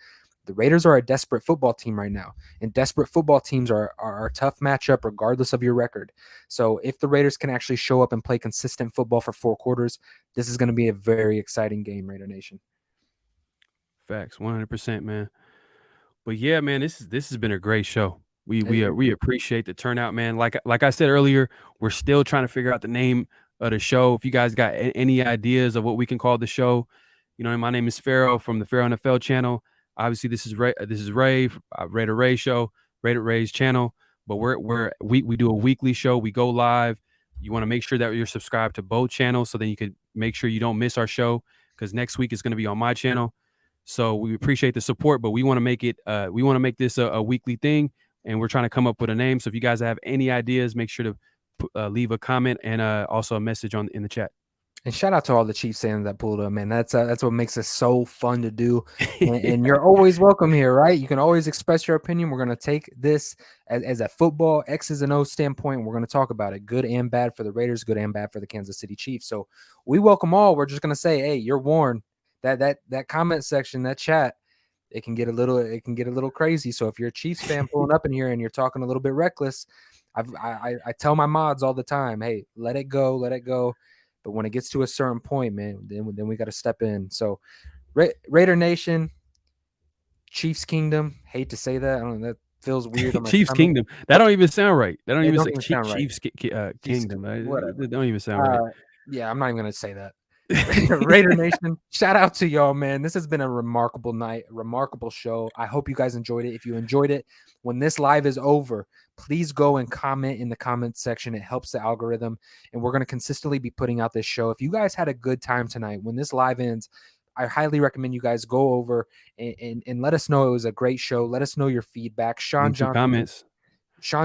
A: The Raiders are a desperate football team right now, and desperate football teams are a tough matchup regardless of your record. So if the Raiders can actually show up and play consistent football for 4 quarters, this is going to be a very exciting game, Raider Nation.
B: Facts, 100%, man. But yeah, man, this has been a great show. We appreciate the turnout, man. Like I said earlier, we're still trying to figure out the name of the show. If you guys got any ideas of what we can call the show, my name is Pharaoh from the Pharaoh NFL channel. Obviously, this is Ray, Raider Ray show, Raider Ray's channel. But we do a weekly show. We go live. You want to make sure that you're subscribed to both channels so then you can make sure you don't miss our show, because next week is going to be on my channel. So we appreciate the support, but we want to make it. We want to make this a weekly thing, and we're trying to come up with a name. So if you guys have any ideas, make sure to leave a comment and also a message in the chat.
A: And shout out to all the Chiefs fans that pulled up, man. That's what makes it so fun to do. And you're always welcome here, right? You can always express your opinion. We're going to take this as a football X's and O's standpoint. We're going to talk about it, good and bad for the Raiders, good and bad for the Kansas City Chiefs. So we welcome all. We're just going to say, hey, you're warned. That comment section, that chat, it can get a little crazy. So if you're a Chiefs fan pulling up in here and you're talking a little bit reckless, I tell my mods all the time, hey, let it go. But when it gets to a certain point, man, then we got to step in. So Raider Nation, Chiefs Kingdom. Hate to say that. I don't know. That feels weird.
B: Chiefs Kingdom. That don't even sound right. That don't even sound
A: Chiefs
B: right. Kingdom. That don't even sound right.
A: Yeah, I'm not even going to say that. Raider Nation, shout out to y'all, man. This has been a remarkable night, remarkable show. I hope you guys enjoyed it. If you enjoyed it, when this live is over, please go and comment in the comment section. It helps the algorithm, and we're going to consistently be putting out this show. If you guys had a good time tonight, when this live ends, I highly recommend you guys go over and let us know it was a great show. Let us know your feedback. Sean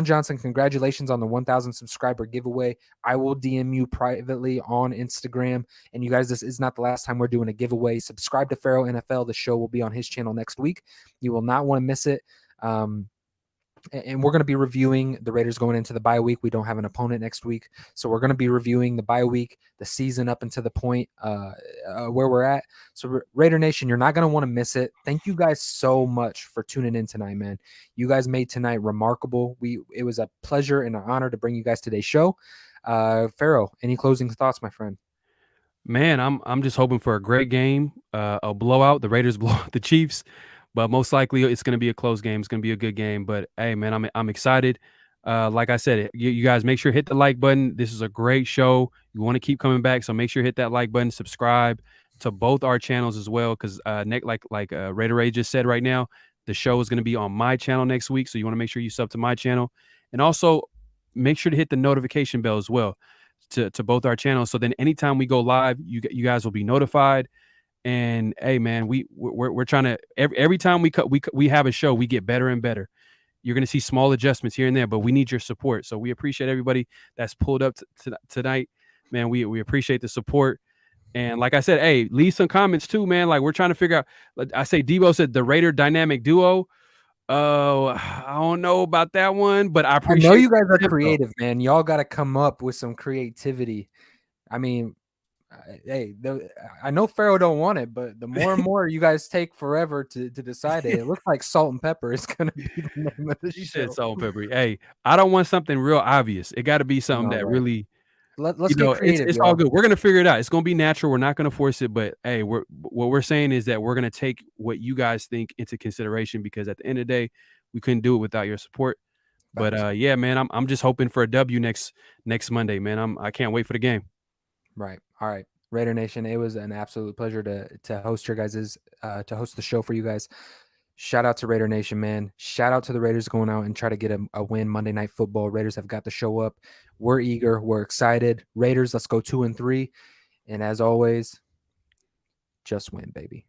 A: Johnson, congratulations on the 1,000 subscriber giveaway. I will DM you privately on Instagram. And you guys, this is not the last time we're doing a giveaway. Subscribe to Pharaoh NFL. The show will be on his channel next week. You will not want to miss it. And we're going to be reviewing the Raiders going into the bye week. We don't have an opponent next week. So we're going to be reviewing the bye week, the season up until the point where we're at. So Raider Nation, you're not going to want to miss it. Thank you guys so much for tuning in tonight, man. You guys made tonight remarkable. It was a pleasure and an honor to bring you guys today's show. Pharaoh, any closing thoughts, my friend?
B: Man, I'm just hoping for a great game, a blowout. The Raiders blow out the Chiefs. But most likely it's going to be a close game. It's going to be a good game. But hey, man, I'm excited. Like I said, you guys make sure hit the like button. This is a great show. You want to keep coming back, so make sure hit that like button. Subscribe to both our channels as well, because like Raider Ray just said right now, the show is going to be on my channel next week. So you want to make sure you sub to my channel, and also make sure to hit the notification bell as well to both our channels. So then anytime we go live, you guys will be notified. And hey, man, we're trying to every time we have a show, we get better and better. You're going to see small adjustments here and there, but we need your support. So we appreciate everybody that's pulled up tonight, man. We appreciate the support. And like I said, hey, leave some comments too, man. Like we're trying to figure out. I say Debo said the Raider dynamic duo. Oh, I don't know about that one, but I appreciate.
A: I know you guys are creative, man. Y'all got to come up with some creativity. I mean, I know Pharaoh don't want it, but the more and more you guys take forever to decide it, it looks like salt and pepper is going to be the name of the
B: You said
A: show.
B: salt and pepper. Hey, I don't want something real obvious. It got to be something
A: All
B: that
A: right.
B: really,
A: Let's get creative,
B: it's all
A: y'all.
B: good. We're gonna figure it out. It's gonna be natural. We're not gonna force it. But hey, what we're saying is that we're gonna take what you guys think into consideration because at the end of the day, we couldn't do it without your support. But
A: Facts.
B: yeah, man, I'm just hoping for a W next Monday, man. I can't wait for the game.
A: Right. All right. Raider Nation, it was an absolute pleasure to host your guys's to host the show for you guys. Shout out to Raider Nation, man. Shout out to the Raiders going out and try to get a win Monday Night Football. Raiders have got to show up. We're eager. We're excited. Raiders, let's go 2-3. And as always, just win, baby.